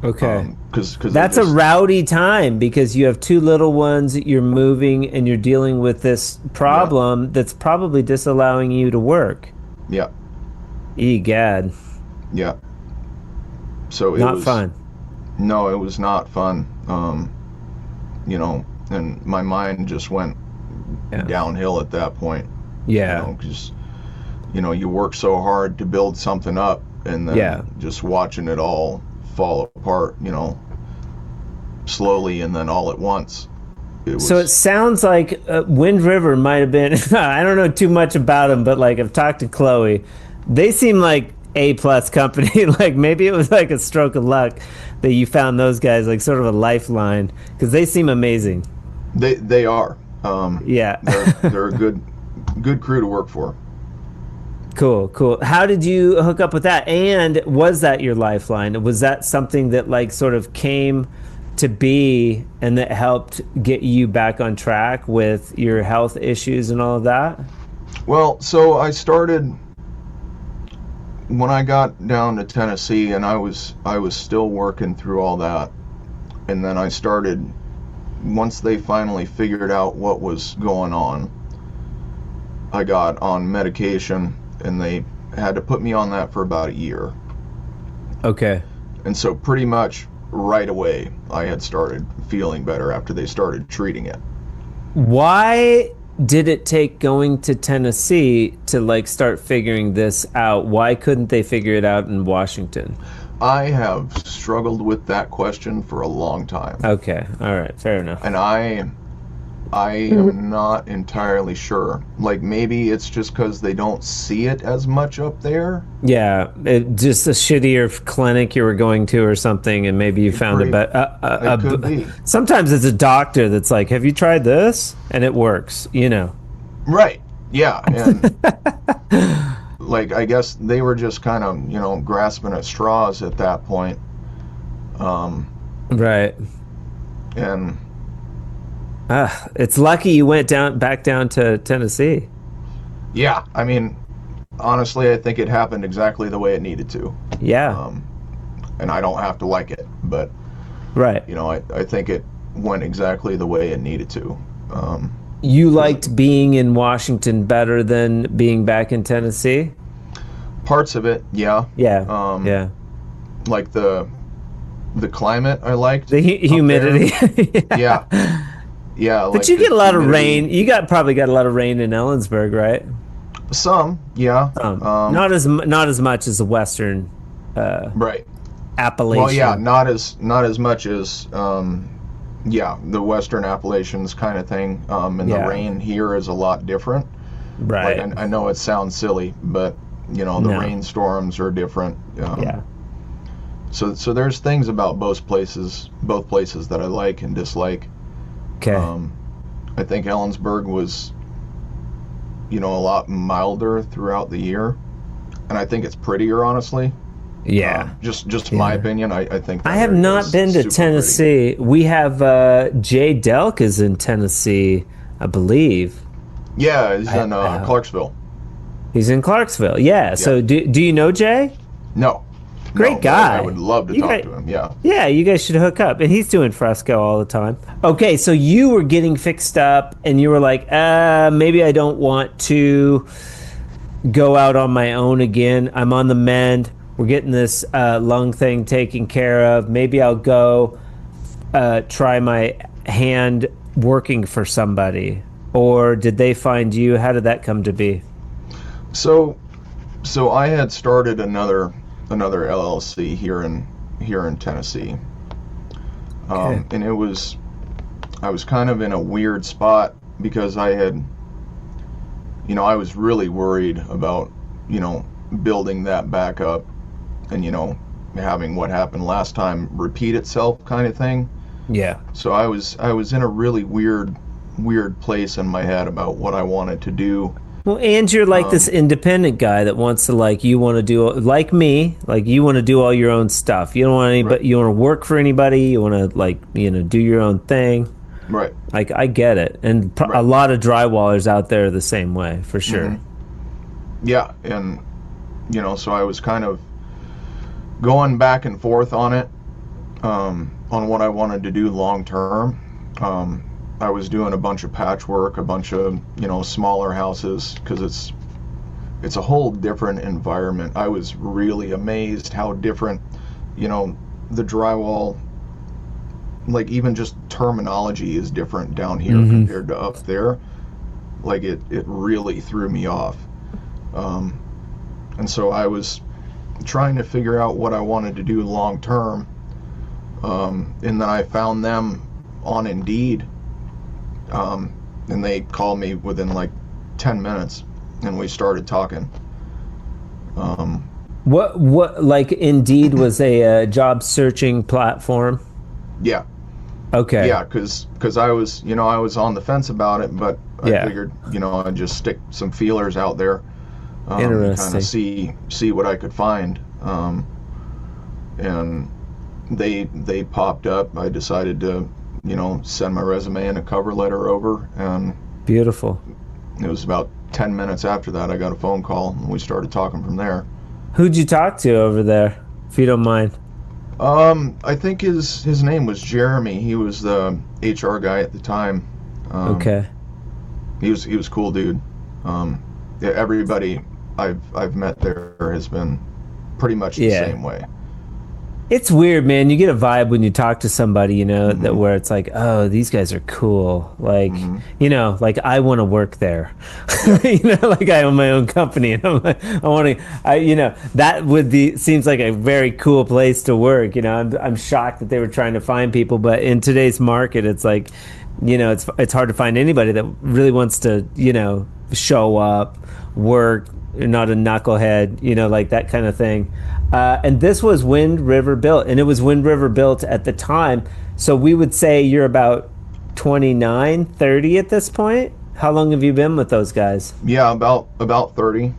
Okay. Because that's a rowdy time because you have two little ones, you're moving, and you're dealing with this problem that's probably disallowing you to work. Yeah. Egad. Yeah. So it was fun. No, it was not fun. And my mind just went downhill at that point. Yeah. Because you work so hard to build something up, and then just watching it all fall apart, slowly and then all at once. So it sounds like Wind River might have been, I don't know too much about them, but I've talked to Chloe. They seem like A-plus company. Maybe it was like a stroke of luck that you found those guys, sort of a lifeline, because they seem amazing. They are. They're a good crew to work for. Cool. How did you hook up with that? And was that your lifeline? Was that something that sort of came to be and that helped get you back on track with your health issues and all of that? Well, so I started when I got down to Tennessee, and I was still working through all that. And then I started, once they finally figured out what was going on, I got on medication, and they had to put me on that for about a year. Okay. And so pretty much right away, I had started feeling better after they started treating it. Why did it take going to Tennessee to like start figuring this out? Why couldn't they figure it out in Washington? I have struggled with that question for a long time. Okay. All right. Fair enough. And I am not entirely sure. Like, maybe it's just because they don't see it as much up there. Yeah, just a shittier clinic you were going to or something, and maybe you found It could be. Sometimes it's a doctor that's like, have you tried this? And it works, you know. Right. Yeah. And like, I guess they were just kind of, you know, grasping at straws at that point. Right. And it's lucky you went back down to Tennessee. yeah, I mean, honestly, I think it happened exactly the way it needed to. Yeah. And I don't have to like it, but Right. you know, I think it went exactly the way it needed to. You liked being in Washington better than being back in Tennessee? Parts of it, yeah. Yeah. Yeah. Like the climate, I liked. The humidity. Yeah. Yeah. But like you the get a lot of humidity. rain. You probably got a lot of rain in Ellensburg, right? Some, yeah. Not as much as the Western Right. Appalachian. Well, yeah, not as much as the Western Appalachians kind of thing. And Yeah. the rain here is a lot different. Right. Like, I know it sounds silly, but you know, the No. rainstorms are different. Yeah. So there's things about both places that I like and dislike. Okay. I think Ellensburg was, you know, a lot milder throughout the year, and I think it's prettier, honestly. Yeah. Just my opinion. I think that I have area not is been to super Tennessee. We have Jay Delk is in Tennessee, I believe. pretty. Yeah, he's in Clarksville. He's in Clarksville. Yeah. So do you know Jay? No. Great No, guy. I would love to You talk guys- to him. Yeah. Yeah, you guys should hook up. And he's doing fresco all the time. Okay, so you were getting fixed up and you were like, maybe I don't want to go out on my own again. I'm on the mend. We're getting this lung thing taken care of. Maybe I'll go try my hand working for somebody. Or did they find you? How did that come to be? So I had started another LLC here in Tennessee, Okay. and I was kind of in a weird spot because I was really worried about, you know, building that back up and, you know, having what happened last time repeat itself kind of thing. Yeah. So I was in a really weird place in my head about what I wanted to do. Well, and you're like this independent guy that wants to, like, you want to do, like me, like you want to do all your own stuff. You don't want anybody, Right. you want to work for anybody. You want to, like, you know, do your own thing. Right. Like, I get it. And a Right. lot of drywallers out there are the same way, for sure. Yeah, and you know, so I was kind of going back and forth on it, on what I wanted to do long term. I was doing a bunch of patchwork, a bunch of, you know, smaller houses, because it's a whole different environment. I was really amazed how different, you know, the drywall, like even just terminology is different down here compared to up there. Like it really threw me off. And so I was trying to figure out what I wanted to do long term. And then I found them on Indeed. And they called me within like 10 minutes and we started talking. What, like, Indeed was a job searching platform? Yeah. Okay. Yeah, because I was on the fence about it, but I Yeah. figured, you know, I'd just stick some feelers out there. Kind Interesting. of see what I could find. And they popped up. I decided to, send my resume and a cover letter over, and Beautiful. it was about 10 minutes after that I got a phone call, and we started talking from there. Who'd you talk to over there, if you don't mind? I think his name was Jeremy. He was the HR guy at the time. Okay. He was a cool dude. Yeah, everybody I've met there has been pretty much the same way. It's weird, man. You get a vibe when you talk to somebody, that where it's like, oh, these guys are cool. Like, like I want to work there. Like I own my own company, and I'm like, that would be seems like a very cool place to work. I'm shocked that they were trying to find people, but in today's market, it's like, it's hard to find anybody that really wants to, show up, work, not a knucklehead, like that kind of thing. And this was Wind River built, and it was Wind River built at the time. So we would say you're about 29, 30 at this point. How long have you been with those guys? Yeah, about 30.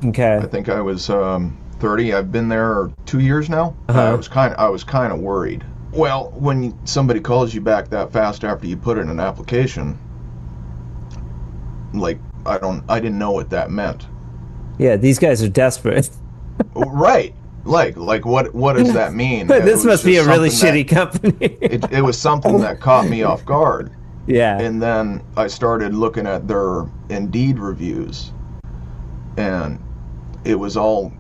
Okay. I think I was 30. I've been there 2 years now. I was kind of worried. Well, when somebody calls you back that fast after you put in an application, like I didn't know what that meant. Yeah, these guys are desperate. Right. Like what does that mean? This must be a really shitty company. it was something that caught me off guard. Yeah. And then I started looking at their Indeed reviews, and it was all,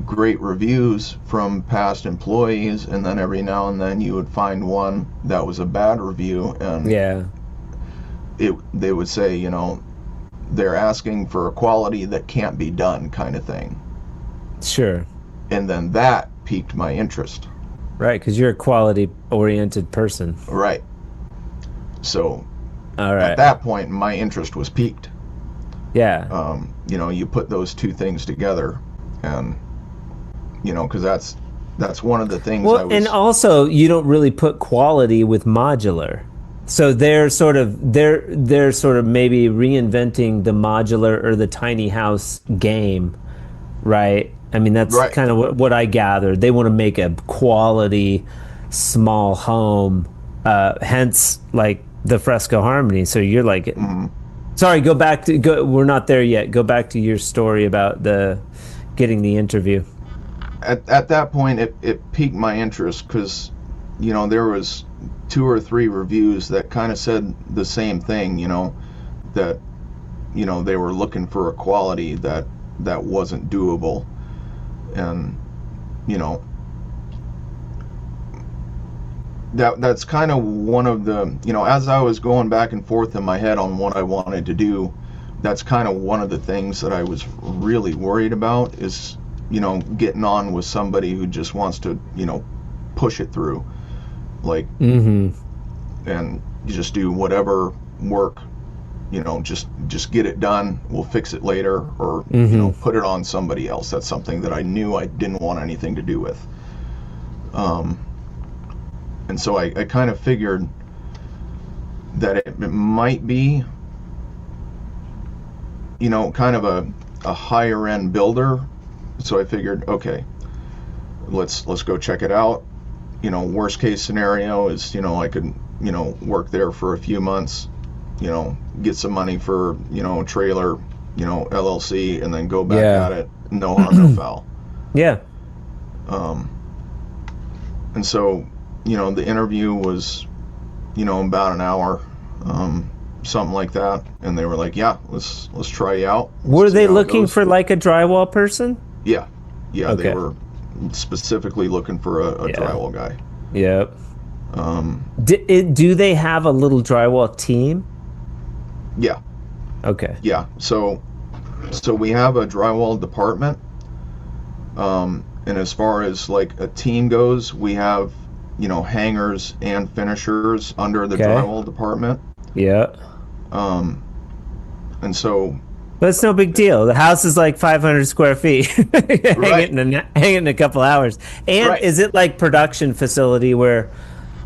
great reviews from past employees, and then every now and then you would find one that was a bad review, and they would say, they're asking for a quality that can't be done kind of thing. Sure. And then that piqued my interest. Right, because you're a quality-oriented person. Right. So, all right, at that point, my interest was piqued. Yeah. You put those two things together, and, because that's one of the things and also, you don't really put quality with modular. So they're sort of maybe reinventing the modular or the tiny house game, right? I mean, that's kind of what I gathered. They want to make a quality small home, hence like the Fresco Harmony. So you're like, sorry, we're not there yet. Go back to your story about getting the interview. At that point, it piqued my interest because, there was 2 or 3 reviews that kind of said the same thing, that, they were looking for a quality that wasn't doable. And, that's kind of one of the, as I was going back and forth in my head on what I wanted to do, that's kind of one of the things that I was really worried about is, getting on with somebody who just wants to, push it through. Like, and you just do whatever work, just get it done. We'll fix it later, or put it on somebody else. That's something that I knew I didn't want anything to do with. And so I kind of figured that it might be, kind of a higher end builder. So I figured, okay, let's go check it out. Worst case scenario is, I could, work there for a few months, get some money for, a trailer, LLC, and then go back at it. No harm, no foul. Yeah. And so, the interview was, about an hour, something like that. And they were like, yeah, let's try you out. Were they looking for like a drywall person? Yeah. Yeah. Okay. They were specifically looking for a drywall guy. Yep. Do they have a little drywall team? Yeah. Okay. Yeah. So we have a drywall department. And as far as like a team goes, we have, hangers and finishers under the drywall department. Yeah. And so. But it's no big deal. The house is like 500 square feet. hang it in a couple hours. And is it like production facility where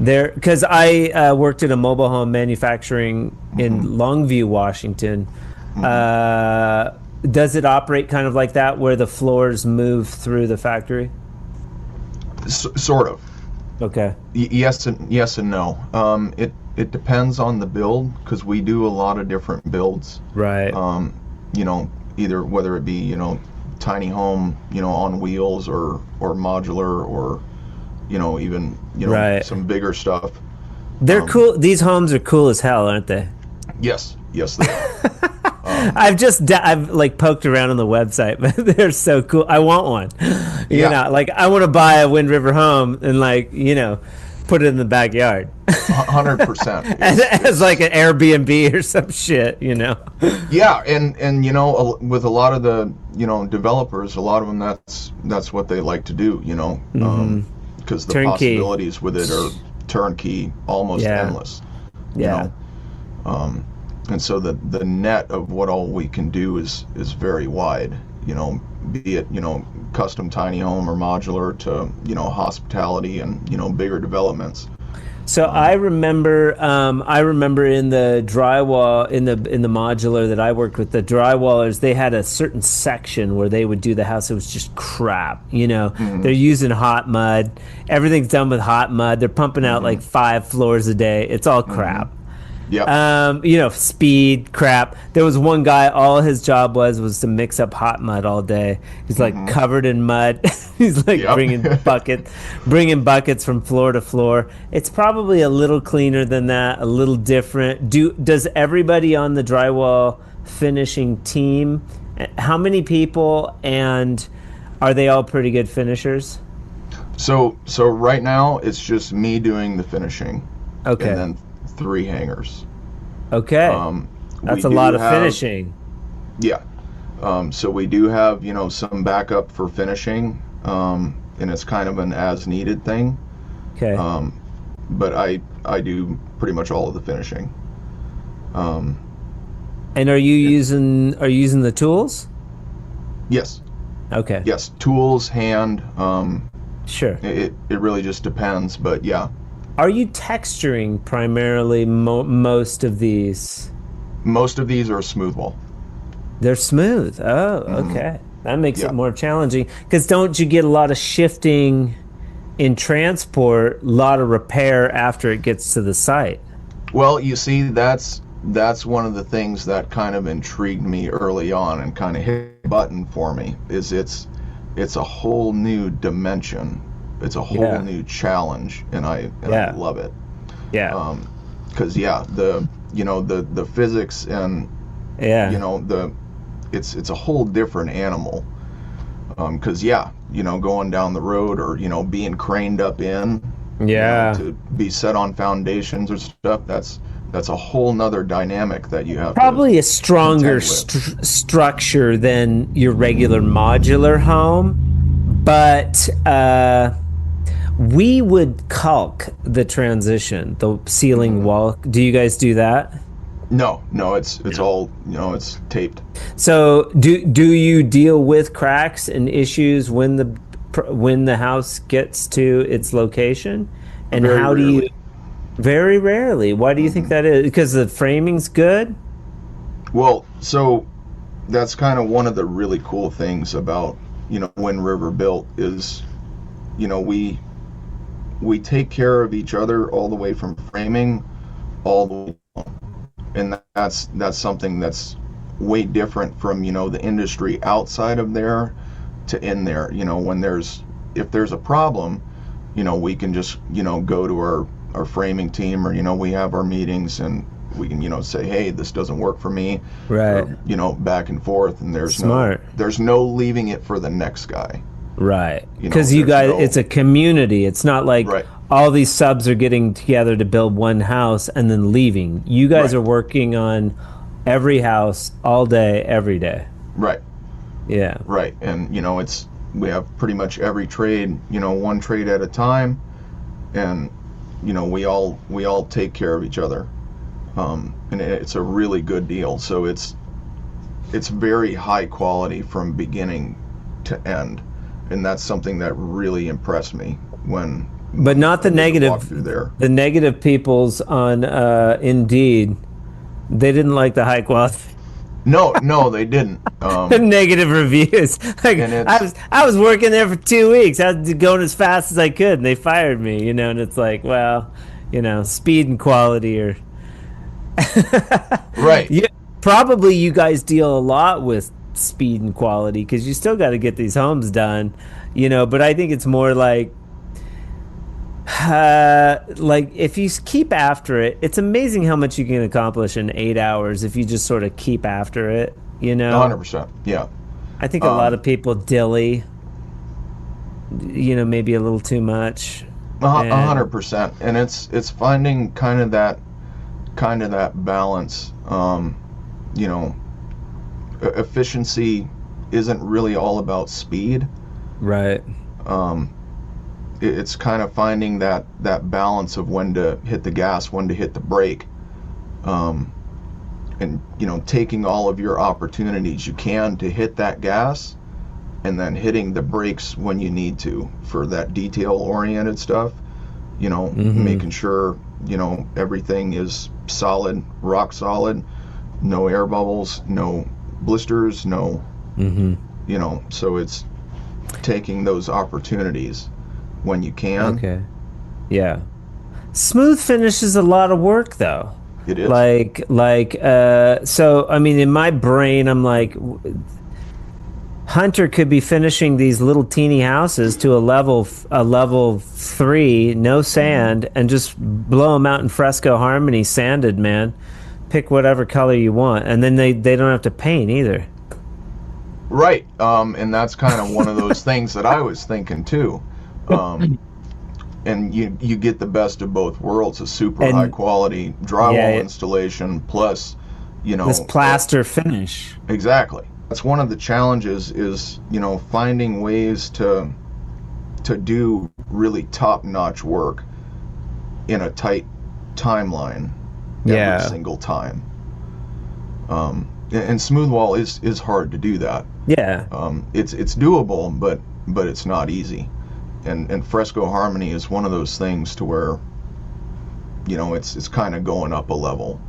because I worked in a mobile home manufacturing in Longview, Washington. Does it operate kind of like that where the floors move through the factory? Sort of. Okay. Yes and no. It depends on the build because we do a lot of different builds. Right. You know, either whether it be, you know, tiny home, you know, on wheels or modular or, you know, even, you know, Right. some bigger stuff. They're cool. These homes are cool as hell, aren't they? Yes, they are. I've like poked around on the website, but they're so cool. I want one. You Yeah. know, like I want to buy a Wind River home and like, you know, put it in the backyard 100%. as like an Airbnb or some shit, you know. Yeah, and you know, with a lot of the, you know, developers, a lot of them that's what they like to do, you know, because the Turnkey. possibilities with it are turnkey, almost Yeah. endless. Yeah. You know? And so the net of what all we can do is very wide, you know, be it, you know, custom tiny home or modular to, you know, hospitality and, you know, bigger developments. So I remember in the drywall in the modular that I worked with, the drywallers, they had a certain section where they would do the house. It was just crap, you know. They're using hot mud. Everything's done with hot mud. They're pumping out like 5 floors a day. It's all crap. Yeah. You know, speed crap. There was one guy, all his job was to mix up hot mud all day. He's like covered in mud. He's like Yep. bringing buckets from floor to floor. It's probably a little cleaner than that, a little different. Does everybody on the drywall finishing team, how many people, and are they all pretty good finishers? So right now it's just me doing the finishing. Okay. And then 3 hangers. Okay. That's a lot of finishing. Yeah. So we do have, you know, some backup for finishing, and it's kind of an as-needed thing. Okay. But I do pretty much all of the finishing. And are you using the tools? Yes. Okay. Yes. Tools, hand. Sure. It really just depends, but yeah. Are you texturing primarily most of these? Most of these are smooth wall. They're smooth. Oh, okay. That makes Yeah. it more challenging. Because don't you get a lot of shifting in transport, a lot of repair after it gets to the site? Well, you see, that's one of the things that kind of intrigued me early on and kind of hit the button for me. Is it's a whole new dimension. It's a whole new challenge, and I love it. Yeah. Because the physics and you know it's a whole different animal. Because going down the road or being craned up in to be set on foundations or stuff, that's a whole nother dynamic that you have probably to a stronger structure than your regular modular home, but we would caulk the transition, the ceiling wall. Do you guys do that? No, it's all, it's taped. So do you deal with cracks and issues when the house gets to its location? And Very how rarely. do you? Very rarely. Why do you think that is? Because the framing's good? Well, so that's kind of one of the really cool things about, Wind River Built is, we take care of each other all the way from framing all the way down. And that's something that's way different from, the industry outside of there to in there. If there's a problem, we can just, go to our framing team, or, we have our meetings and we can, say, hey, this doesn't work for me. Right. Or, back and forth, and there's no leaving it for the next guy. Right. Because you guys, it's a community. It's not like all these subs are getting together to build one house and then leaving. You guys are working on every house all day, every day. Right. Yeah. Right. And, we have pretty much every trade, one trade at a time. And, we all take care of each other. And it's a really good deal. So it's very high quality from beginning to end. And that's something that really impressed me when. But not the negative. Walk through there. The negative peoples on Indeed, they didn't like the high quality. No, they didn't. Negative reviews. Like, And I was working there for 2 weeks. I was going as fast as I could, and they fired me. And it's like, well, speed and quality are right. yeah. Probably you guys deal a lot with speed and quality because you still got to get these homes done, But I think it's more like if you keep after it, it's amazing how much you can accomplish in 8 hours if you just sort of keep after it, 100%. Yeah. I think a lot of people dilly, maybe a little too much. 100%. And it's finding kind of that balance. Efficiency isn't really all about speed. Right. It's kind of finding that balance of when to hit the gas, when to hit the brake, and taking all of your opportunities you can to hit that gas, and then hitting the brakes when you need to for that detail-oriented stuff. Making sure everything is solid, rock solid, no air bubbles, no blisters, no. So it's taking those opportunities when you can. Okay. Yeah. Smooth finish is a lot of work, though. It is. So I mean, in my brain, I'm like, Hunter could be finishing these little teeny houses to a level 3, no sand, and just blow them out in fresco harmony, sanded, man. Pick whatever color you want, and then they don't have to paint either. Right. And that's kind of one of those things that I was thinking too. And you get the best of both worlds, a super high quality drywall installation plus, this plaster finish. Exactly. That's one of the challenges is, finding ways to do really top-notch work in a tight timeline every single time. And smooth wall is hard to do that. Yeah. It's doable, but it's not easy. And fresco harmony is one of those things to where, it's kind of going up a level.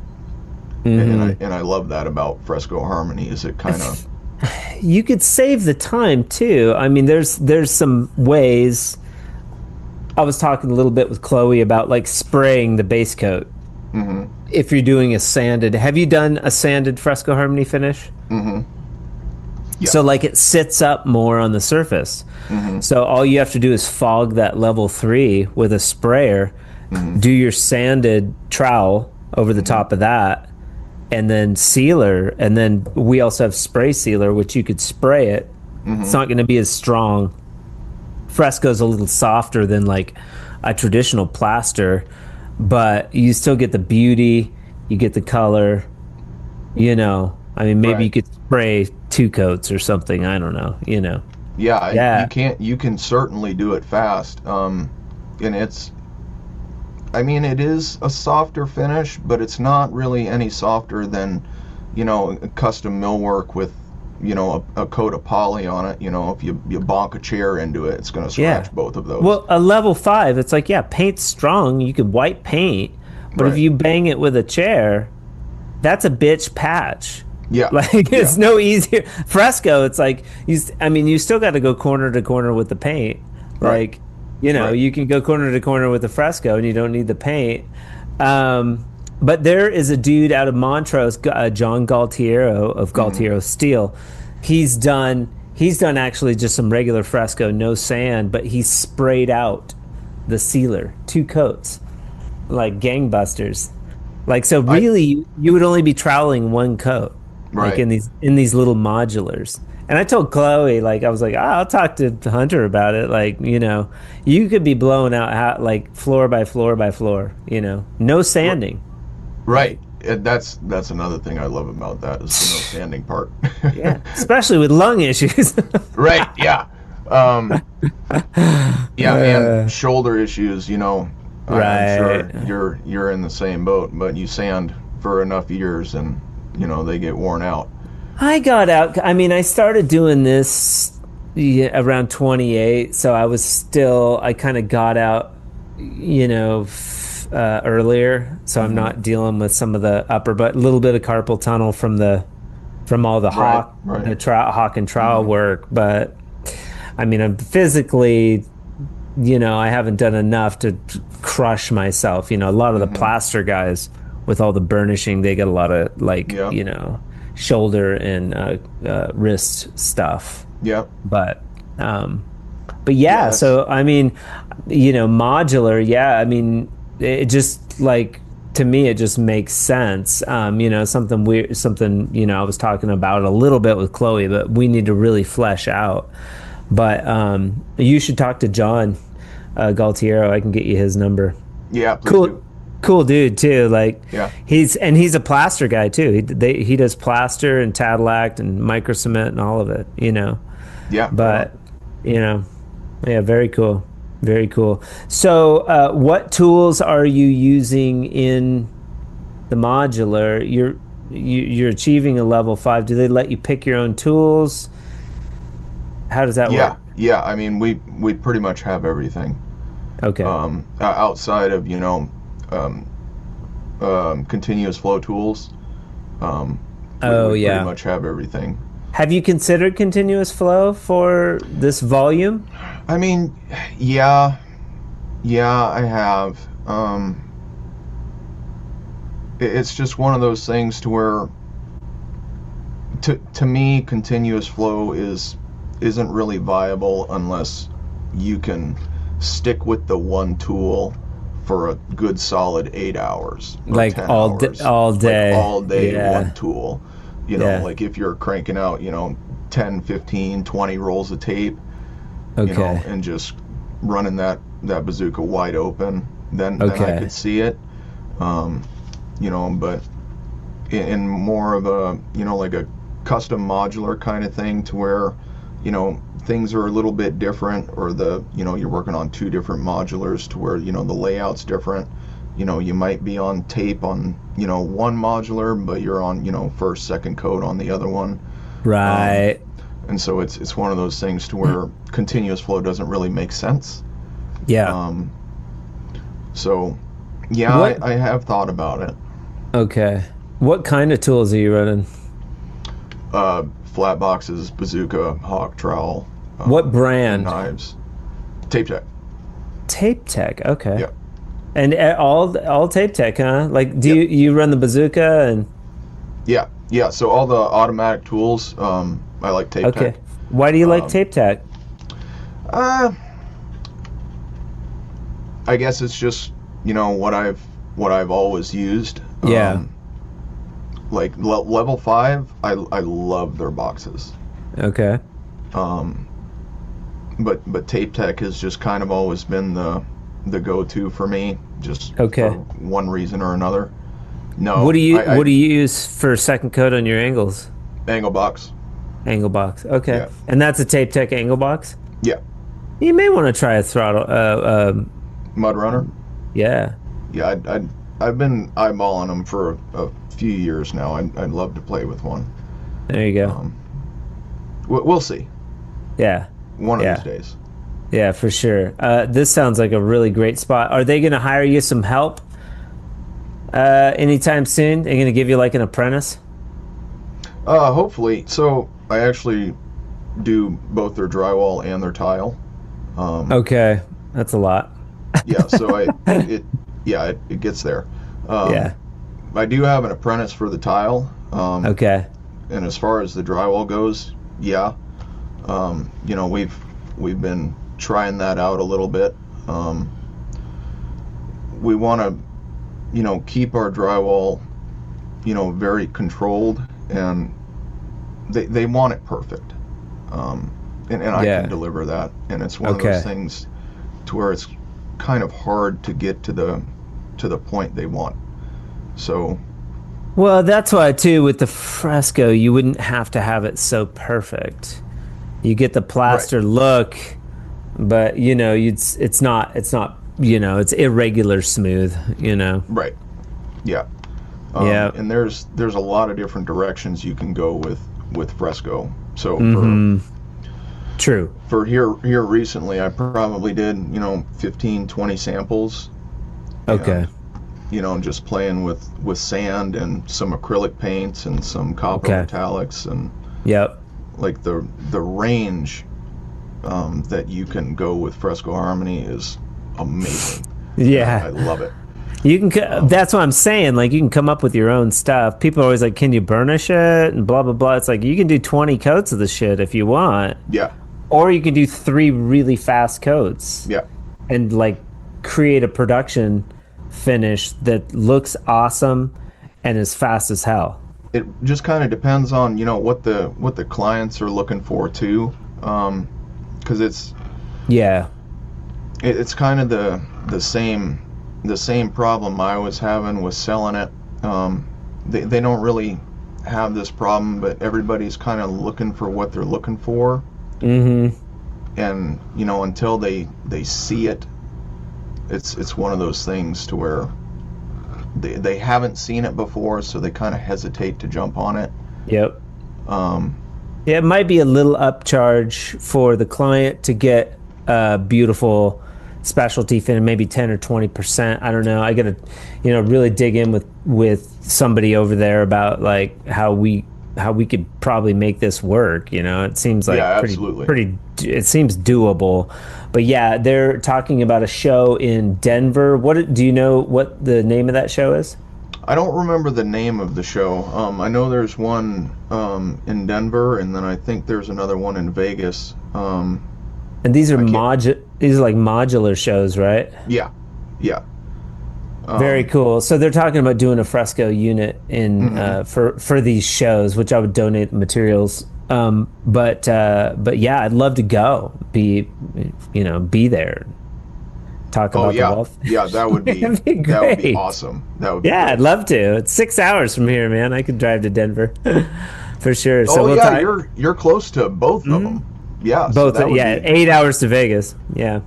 And I love that about fresco harmony is it kind of. You could save the time too. I mean, there's some ways. I was talking a little bit with Chloe about like spraying the base coat. If you're doing a sanded, have you done a sanded fresco harmony finish? Yeah. So like it sits up more on the surface. So all you have to do is fog that level 3 with a sprayer, do your sanded trowel over the top of that, and then sealer, and then we also have spray sealer, which you could spray it. It's not going to be as strong. Fresco's a little softer than like a traditional plaster, but you still get the beauty, you get the color, I mean, maybe you could spray 2 coats or something. I don't know, Yeah. You can certainly do it fast. And it is a softer finish, but it's not really any softer than, custom millwork with, a coat of poly on it. If you bonk a chair into it, it's going to scratch both of those. Well, a level 5, it's like, paint's strong. You could white paint, but if you bang it with a chair, that's a bitch patch. Yeah. It's no easier. Fresco, it's like, you still got to go corner to corner with the paint. Like, you can go corner to corner with the fresco and you don't need the paint. But there is a dude out of Montrose, John Galtiero of Galtiero Steel. He's done actually just some regular fresco, no sand, but he sprayed out the sealer, 2 coats, like gangbusters. You would only be troweling 1 coat. Like in these little modulars. And I told Chloe, I was like, I'll talk to Hunter about it. You could be blowing out floor by floor by floor, no sanding. Right. That's another thing I love about that is the no sanding part. Yeah, especially with lung issues. Right, yeah. And shoulder issues, I'm sure you're in the same boat, but you sand for enough years and they get worn out. I got out. I started doing this around 28, so I kind of got out, earlier. So I'm not dealing with some of the upper, but a little bit of carpal tunnel from the from all the Right, hawk and trowel work. But I mean, I'm physically, I haven't done enough to crush myself. A lot of the plaster guys with all the burnishing, they get a lot of shoulder and wrist stuff. Yep. But yeah, so I mean, modular, yeah, I mean, it just like, to me, it just makes sense. Something weird, I was talking about a little bit with Chloe, but we need to really flesh out. But you should talk to John Galtiero. I can get you his number. Yeah, please do. Cool dude too. Like, yeah, he's a plaster guy too. He does plaster and Tadillac and micro cement and all of it. Yeah, but yeah, very cool. Very cool. So, what tools are you using in the modular? You're achieving a level 5. Do they let you pick your own tools? How does that work? Yeah. I mean, we pretty much have everything. Okay. Outside of continuous flow tools. We pretty much have everything. Have you considered continuous flow for this volume? I mean, yeah, I have. It's just one of those things to where, to me, continuous flow isn't really viable unless you can stick with the one tool for a good solid 8 hours, like all day, like all day, yeah. One tool. Like if you're cranking out, 10, 15, 20 rolls of tape, okay, and just running that bazooka wide open, then I could see it. But in more of a, like a custom modular kind of thing, to where, things are a little bit different, or you're working on 2 different modulars to where, the layout's different. You might be on tape on, one modular, but you're on, first, second coat on the other one. Right. And so it's one of those things to where continuous flow doesn't really make sense. Yeah. So, yeah, I have thought about it. Okay. What kind of tools are you running? Flat boxes, bazooka, hawk, trowel. What brand? Knives. Tape Tech. Tape Tech. Okay. Yeah. And all Tape Tech, huh? Like, do you run the bazooka and? Yeah. So all the automatic tools, I like Tape Tech. Okay. Why do you like Tape Tech? I guess it's just what I've always used. Yeah. Like level 5, I love their boxes. Okay. But Tape Tech has just kind of always been the go-to for me, just for one reason or another. No. What do you use for second coat on your angles? Angle box. Angle box. Okay. Yeah. And that's a Tape Tech angle box? Yeah. You may want to try a throttle Mud Runner? Yeah. Yeah, I've been eyeballing them for a few years now. I'd love to play with one. There you go. We'll see. Yeah. One of these days. Yeah, for sure. This sounds like a really great spot. Are they going to hire you some help anytime soon? They're going to give you like an apprentice? Hopefully. So I actually do both their drywall and their tile. Okay, that's a lot. Yeah, so it gets there. Yeah. I do have an apprentice for the tile. Okay. And as far as the drywall goes, yeah. We've been trying that out a little bit. We want to, keep our drywall, very controlled, and they want it perfect. And I can deliver that. And it's one of those things to where it's kind of hard to get to the point they want. So. Well, that's why too with the fresco you wouldn't have to have it so perfect. You get the plaster look, but it's not it's irregular smooth. Right. Yeah. And there's a lot of different directions you can go with fresco. So for here recently, I probably did 15, 20 samples. Okay. just playing with sand and some acrylic paints and some copper metallics, and yep, like the range that you can go with Fresco Harmony is amazing. Yeah, I love it. You can. That's what I'm saying. Like, you can come up with your own stuff. People are always like, "Can you burnish it?" and blah blah blah. It's like, you can do 20 coats of the shit if you want. Yeah. Or you can do 3 really fast coats. Yeah. And like create a production finish that looks awesome and is fast as hell. It just kind of depends on what the clients are looking for too, because it's kind of the same problem I was having with selling it. They don't really have this problem, but everybody's kind of looking for what they're looking for. Mm-hmm. And until they see it, it's one of those things to where they haven't seen it before, so they kind of hesitate to jump on it. Yep. It might be a little upcharge for the client to get a beautiful specialty fin, maybe 10 or 20%. I don't know. I gotta really dig in with somebody over there about like how we could probably make this work. It seems like pretty it seems doable. But yeah, they're talking about a show in Denver. Do you know what the name of that show is? I don't remember the name of the show. I know there's one in Denver, and then I think there's another one in Vegas. And these are like modular shows, right? Yeah. Very cool. So they're talking about doing a fresco unit in for these shows, which I would donate the materials. But yeah, I'd love to go. Be there. Talk about the wealth. Yeah, that would be That'd be great. That would be awesome. That would be great. I'd love to. It's 6 hours from here, man. I could drive to Denver for sure. So you're close to both of them. Yeah, both. So 8 hours to Vegas. Yeah,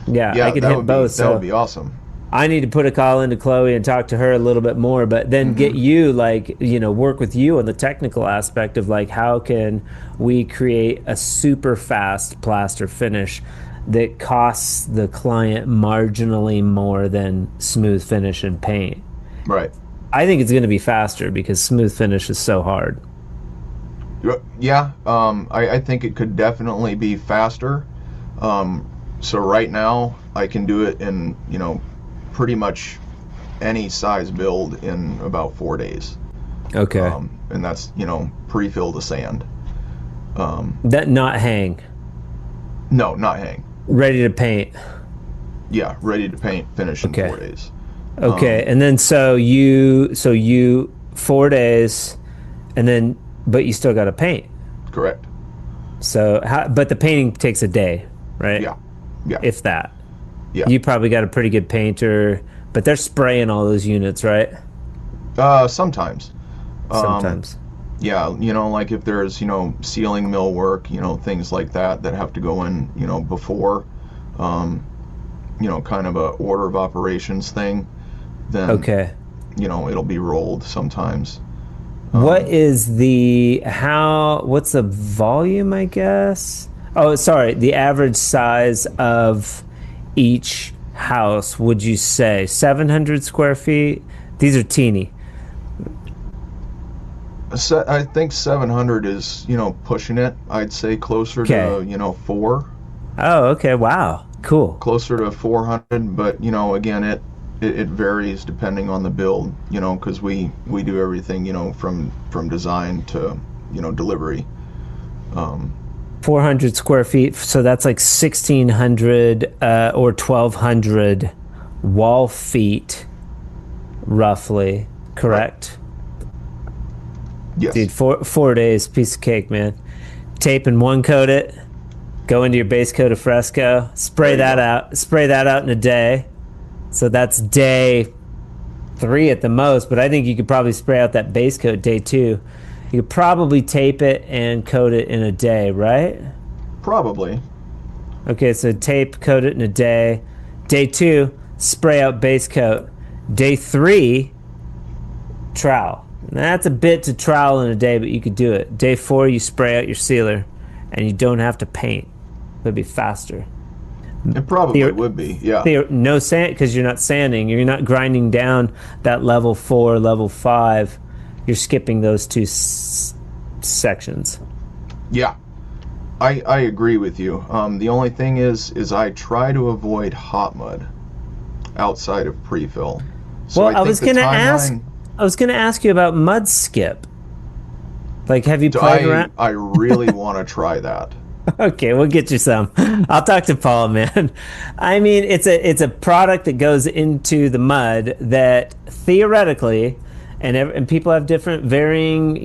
I could hit both. That would be awesome. I need to put a call into Chloe and talk to her a little bit more, but then get you, work with you on the technical aspect of like, how can we create a super fast plaster finish that costs the client marginally more than smooth finish and paint. Right. I think it's going to be faster because smooth finish is so hard. Yeah, I think it could definitely be faster. So right now I can do it in, pretty much any size build in about 4 days. Okay. And that's, pre-fill the sand. That not hang? No, not hang. Ready to paint? Yeah, ready to paint, finish in 4 days. Okay, and then so you 4 days, and then but you still got to paint. Correct. So but the painting takes a day, right? Yeah. If that. Yeah. You probably got a pretty good painter, but they're spraying all those units, right? Sometimes. Sometimes. Yeah, like if there's, sealing mill work, things like that have to go in, before, kind of a order of operations thing, then, it'll be rolled sometimes. What's the volume, I guess? Oh, sorry, the average size of each house, would you say 700 square feet? These are teeny. I think 700 is, pushing it. I'd say closer to, 4. Oh, okay. Wow. Cool. Closer to 400, but, again, it varies depending on the build, because we do everything, from design to, delivery. 400 square feet, so that's like 1,600 or 1,200 wall feet, roughly, correct? Yes. Dude, 4 days, piece of cake, man. Tape and one coat it, go into your base coat of fresco, spray that out in a day. So that's day 3 at the most, but I think you could probably spray out that base coat day 2. You could probably tape it and coat it in a day, right? Probably. Okay, so tape, coat it in a day. Day 2, spray out base coat. Day 3, trowel. That's a bit to trowel in a day, but you could do it. Day 4, you spray out your sealer, and you don't have to paint. It'll be faster. It probably would be, yeah. No sand, because you're not sanding. You're not grinding down that level 4, level 5. You're skipping those two sections. Yeah, I agree with you. The only thing is I try to avoid hot mud outside of pre-fill. So well, I was going to ask you about mud skip. Like, have you played around? I really want to try that. Okay, we'll get you some. I'll talk to Paul, man. I mean, it's a product that goes into the mud that theoretically, and people have different varying,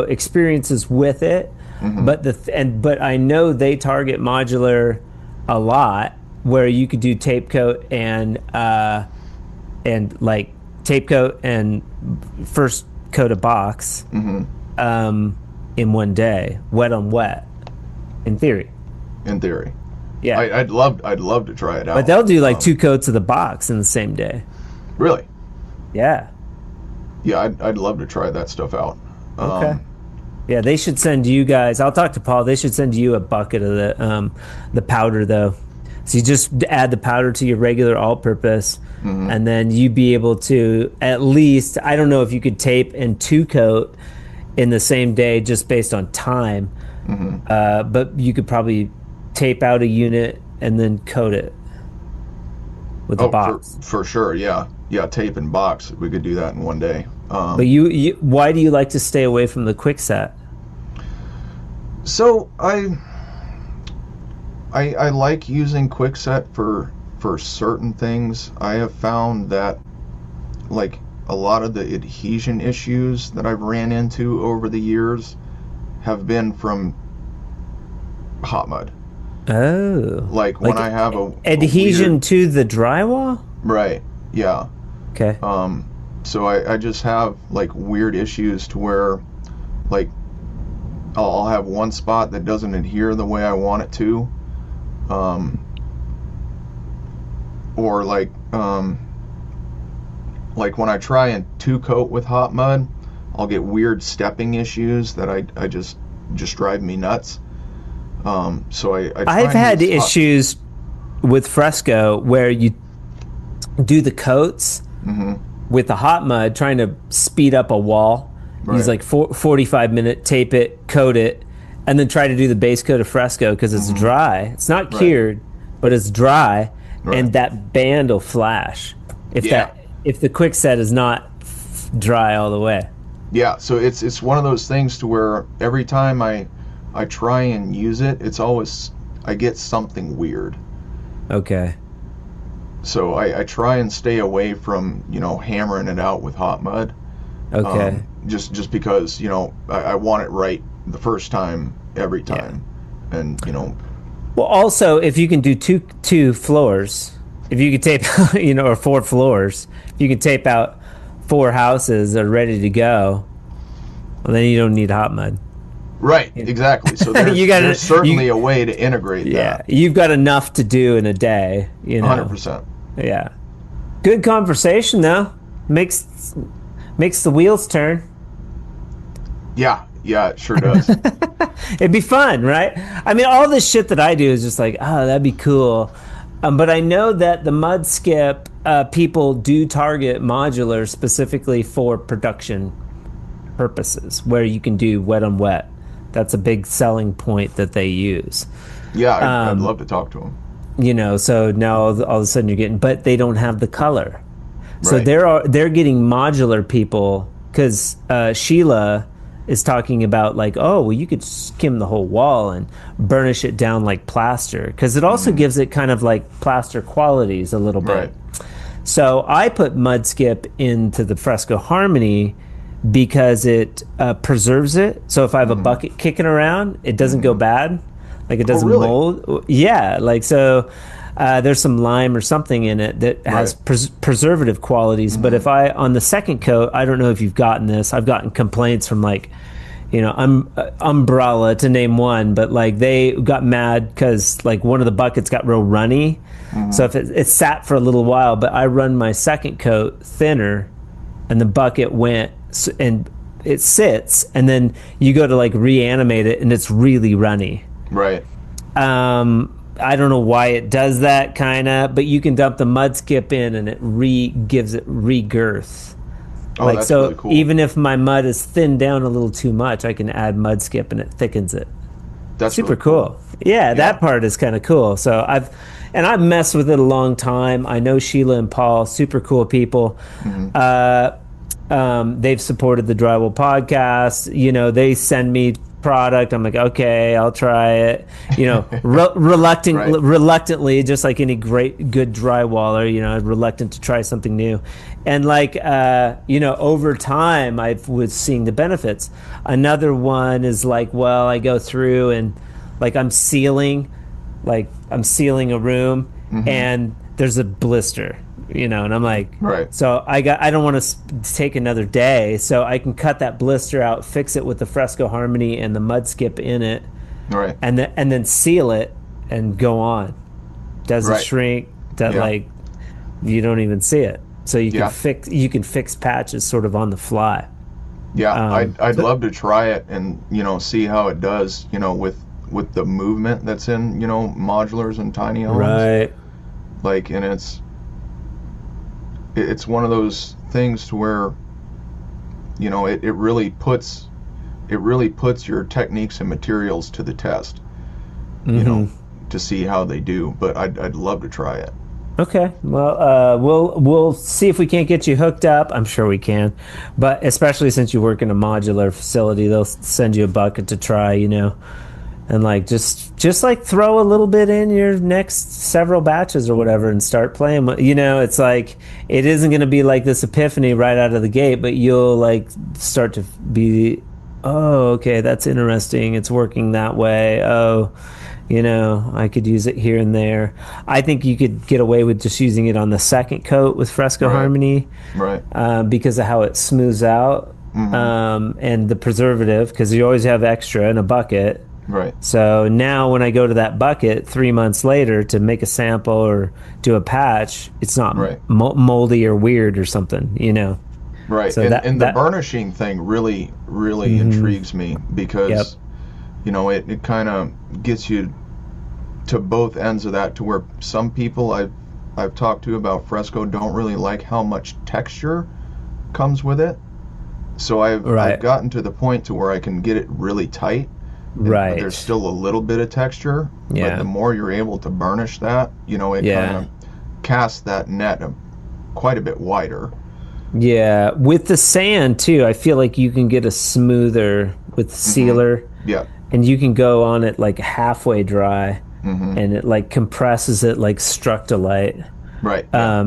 experiences with it. Mm-hmm. But I know they target modular a lot, where you could do tape coat and like tape coat and first coat a box in one day, wet on wet. In theory. Yeah. I'd love to try it out. But they'll do like 2 coats of the box in the same day. Really? Yeah. Yeah, I'd love to try that stuff out. Okay. Yeah, they should send you guys. I'll talk to Paul. They should send you a bucket of the powder though. So you just add the powder to your regular all-purpose, and then you'd be able to at least, I don't know if you could tape and 2 coat in the same day just based on time. But you could probably tape out a unit and then coat it with the box. For sure, yeah. Tape and box. We could do that in one day. But you, why do you like to stay away from the quick set? So I like using quick set for certain things. I have found that like a lot of the adhesion issues that I've ran into over the years have been from hot mud. Oh. Like when I have a adhesion to the drywall? Right. Yeah. Okay. So I just have like weird issues to where like I'll have one spot that doesn't adhere the way I want it to. Or like when I try and 2 coat with hot mud, I'll get weird stepping issues that I just drive me nuts. So I've had issues with Fresco where you do the coats with the hot mud, trying to speed up a wall. Right. Use like 45-minute, tape it, coat it, and then try to do the base coat of Fresco because it's dry. It's not cured, but it's dry, and that band will flash if the quick set is not dry all the way. Yeah, so it's one of those things to where every time I try and use it, it's always I get something weird. Okay. So I try and stay away from hammering it out with hot mud. Okay. Just because I want it right the first time every time, and Well, also if you can do two floors, if you could tape or 4 floors, if you can tape out 4 houses that are ready to go, well, then you don't need hot mud. Right, exactly. So there's certainly a way to integrate that. Yeah, you've got enough to do in a day. 100%. Yeah. Good conversation, though. Makes the wheels turn. Yeah, it sure does. It'd be fun, right? I mean, all this shit that I do is just like, oh, that'd be cool. But I know that the mud skip people do target modular specifically for production purposes, where you can do wet on wet. That's a big selling point that they use. Yeah, I'd love to talk to them. So now all of a sudden you're getting, but they don't have the color. So Right. they're getting modular people, because Sheila is talking about like, oh, well, you could skim the whole wall and burnish it down like plaster, because it also gives it kind of like plaster qualities a little bit. Right. So I put mud skip into the Fresco Harmony because it preserves it. So if I have a bucket kicking around, it doesn't go bad. Like it doesn't mold. Yeah, like so there's some lime or something in it that has preservative qualities. But if on the second coat, I don't know if you've gotten this. I've gotten complaints from like, Umbrella to name one, but like they got mad because like one of the buckets got real runny. So if it sat for a little while, but I run my second coat thinner, and the bucket went and it sits, and then you go to like reanimate it, and it's really runny. Right. I don't know why it does that kind of, but you can dump the mud skip in and it gives it re-girth. Oh, Like, that's so really cool. even if my mud is thinned down a little too much, I can add mud skip and it thickens it. That's Super really cool. Yeah, that part is kind of cool. So I've messed with it a long time. I know Sheila and Paul, super cool people. They've supported the Drywall podcast. You know, they send me product. I'm like, okay, I'll try it. You know, reluctantly, just like any good drywaller, you know, reluctant to try something new. And like, you know, over time, I was seeing the benefits. Another one is like, well, I go through and like I'm sealing a room and there's a blister, you know, and I'm like, so I don't want to take another day, so I can cut that blister out, fix it with the Fresco Harmony and the mud skip in it, and then seal it and go on. Doesn't shrink, like you don't even see it, so you can fix patches sort of on the fly. I'd love to try it and, you know, see how it does, you know, with the movement that's in, you know, modulars and tiny homes, like, and it's one of those things to where, you know, it really puts your techniques and materials to the test, you know, to see how they do. But I'd love to try it. Okay, well, we'll see if we can't get you hooked up. I'm sure we can, but especially since you work in a modular facility, they'll send you a bucket to try, you know, and like just like throw a little bit in your next several batches or whatever and start playing. You know, it's like it isn't going to be like this epiphany right out of the gate, but you'll like start to be, oh, okay, that's interesting. It's working that way. Oh, you know, I could use it here and there. I think you could get away with just using it on the second coat with Fresco Harmony, because of how it smooths out, and the preservative, because you always have extra in a bucket. So now when I go to that bucket 3 months later to make a sample or do a patch, it's not moldy or weird or something, you know. So and the burnishing thing really intrigues me, because you know, it kind of gets you to both ends of that, to where some people I've talked to about Fresco don't really like how much texture comes with it. So I've gotten to the point to where I can get it really tight. But there's still a little bit of texture. But the more you're able to burnish that, you know, it kind of casts that net quite a bit wider. Yeah, with the sand too, I feel like you can get a smoother with sealer. And you can go on it like halfway dry, and it like compresses it like Structolite.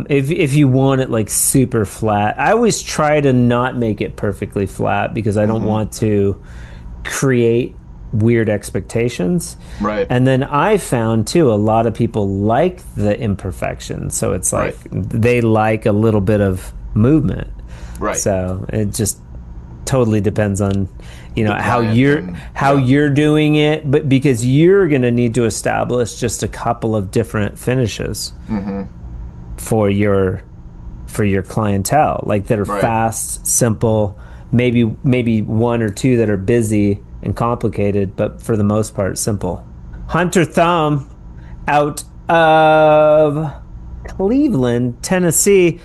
If you want it like super flat, I always try to not make it perfectly flat, because I don't want to create weird expectations. And then I found too, a lot of people like the imperfection, so it's like they like a little bit of movement. So it just totally depends on, you know, how you're doing it, but because you're going to need to establish just a couple of different finishes for your clientele, like that are fast, simple, maybe one or two that are busy and complicated, but for the most part simple. Hunter Thome, out of Cleveland, Tennessee,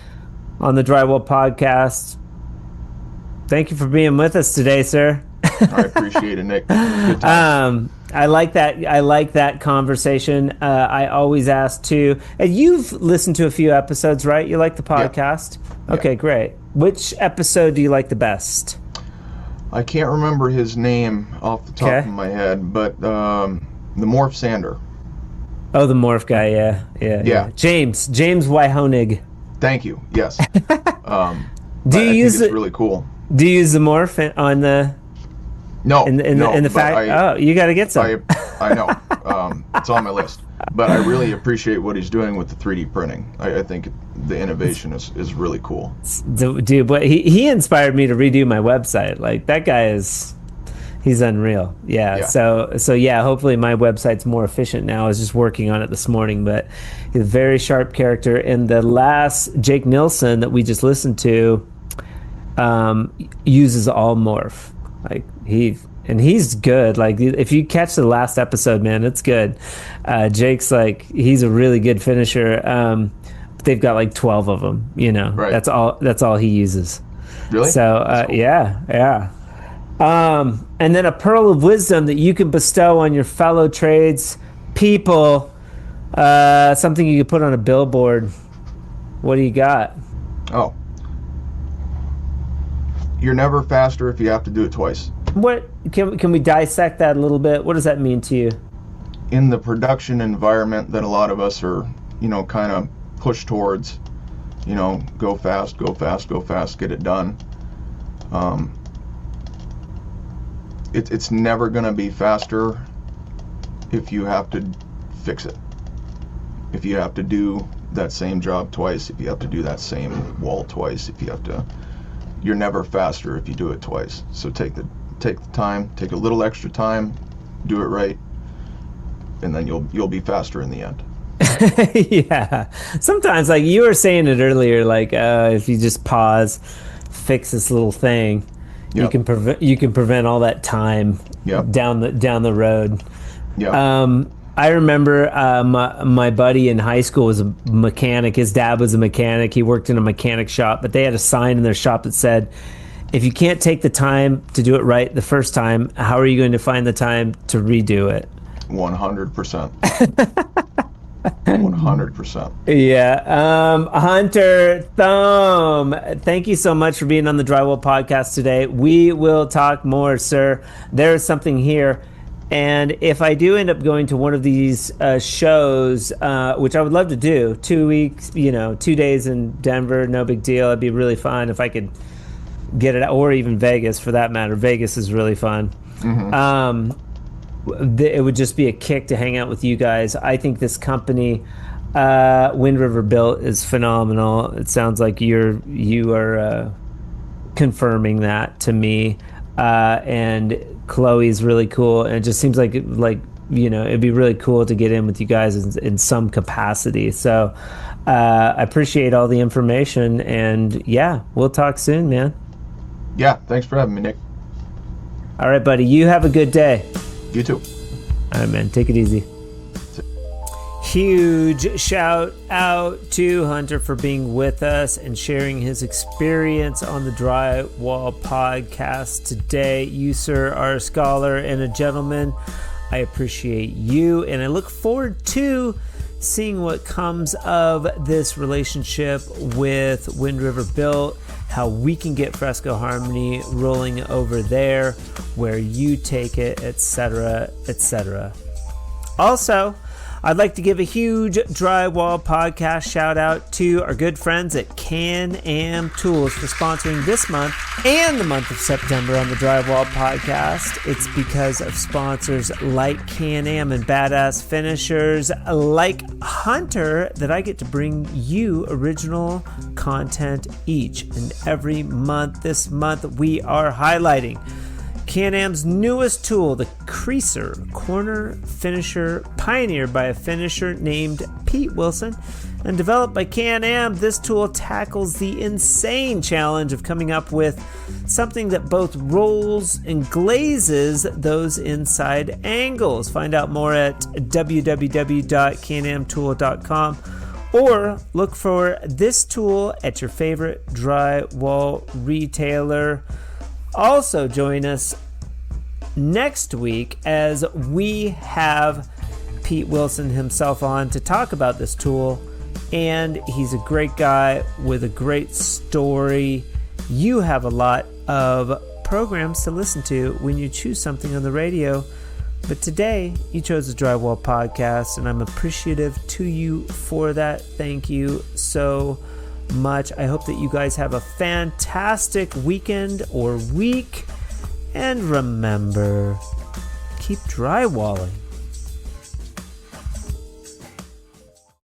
on the Drywall Podcast. Thank you for being with us today, sir. I appreciate it, Nick. Good time. I like that conversation. I always ask too, and you've listened to a few episodes, right? You like the podcast? Okay, great. Which episode do you like the best? I can't remember his name off the top of my head, but the Morph Sander. Oh, the Morph guy, yeah. James Wyhonig. Thank you. Yes. Do you use it? It's really cool. Do you use the Morph on the? No, in the fact. You got to get some. I know. It's on my list, but I really appreciate what he's doing with the 3D printing. I think the innovation is really cool. Dude, but he inspired me to redo my website. Like, that guy he's unreal. Yeah. So yeah, hopefully my website's more efficient now. I was just working on it this morning, but he's a very sharp character. And the last Jake Nilsson that we just listened to uses all Morph. Like, he and he's good. Like, if you catch the last episode, man, it's good. Jake's like, he's a really good finisher. They've got like 12 of them, you know. Right. That's all he uses. Really? So cool. Yeah. And then a pearl of wisdom that you can bestow on your fellow trades people, something you could put on a billboard. What do you got? Oh, you're never faster if you have to do it twice. What can we dissect that a little bit? What does that mean to you? In the production environment that a lot of us are, you know, kind of pushed towards, you know, go fast, get it done. It's never going to be faster if you have to fix it. If you have to do that same job twice, if you have to do that same wall twice, you're never faster if you do it twice. So take the time, take a little extra time, do it right, and then you'll be faster in the end. Yeah. Sometimes, like you were saying it earlier, like if you just pause, fix this little thing, Yep. you can prevent all that time Yep. down the road. Yeah. I remember my buddy in high school was a mechanic. His dad was a mechanic. He worked in a mechanic shop, but they had a sign in their shop that said, if you can't take the time to do it right the first time, how are you going to find the time to redo it? 100%. 100%. Yeah. Hunter Thome, thank you so much for being on the Drywall Podcast today. We will talk more, sir. There's something here. And if I do end up going to one of these shows, which I would love to do, 2 weeks, 2 days in Denver, no big deal. It'd be really fun if I could get it, or even Vegas for that matter. Vegas is really fun. Mm-hmm. It would just be a kick to hang out with you guys. I think this company, Wind River Built, is phenomenal. It sounds like you are confirming that to me. And Chloe's really cool, and it just seems like it'd be really cool to get in with you guys in some capacity. So I appreciate all the information, and yeah, we'll talk soon, man. Yeah, thanks for having me, Nick. All right, buddy, you have a good day. You too. All right, man, take it easy. Huge shout out to Hunter for being with us and sharing his experience on the Drywall Podcast today. You, sir, are a scholar and a gentleman. I appreciate you, and I look forward to seeing what comes of this relationship with Wind River Built, how we can get Fresco Harmony rolling over there, where you take it, etc., etc. Also, I'd like to give a huge Drywall Podcast shout out to our good friends at Can-Am Tools for sponsoring this month and the month of September on the Drywall Podcast. It's because of sponsors like Can-Am and badass finishers like Hunter that I get to bring you original content each and every month. This month we are highlighting Can-Am's newest tool, the Creaser Corner Finisher, pioneered by a finisher named Pete Wilson and developed by Can-Am. This tool tackles the insane challenge of coming up with something that both rolls and glazes those inside angles. Find out more at www.canamtool.com or look for this tool at your favorite drywall retailer. Also join us next week as we have Pete Wilson himself on to talk about this tool, and he's a great guy with a great story. You have a lot of programs to listen to when you choose something on the radio, but today you chose the Drywall Podcast, and I'm appreciative to you for that. Thank you so much. I hope that you guys have a fantastic weekend or week, and remember, keep drywalling.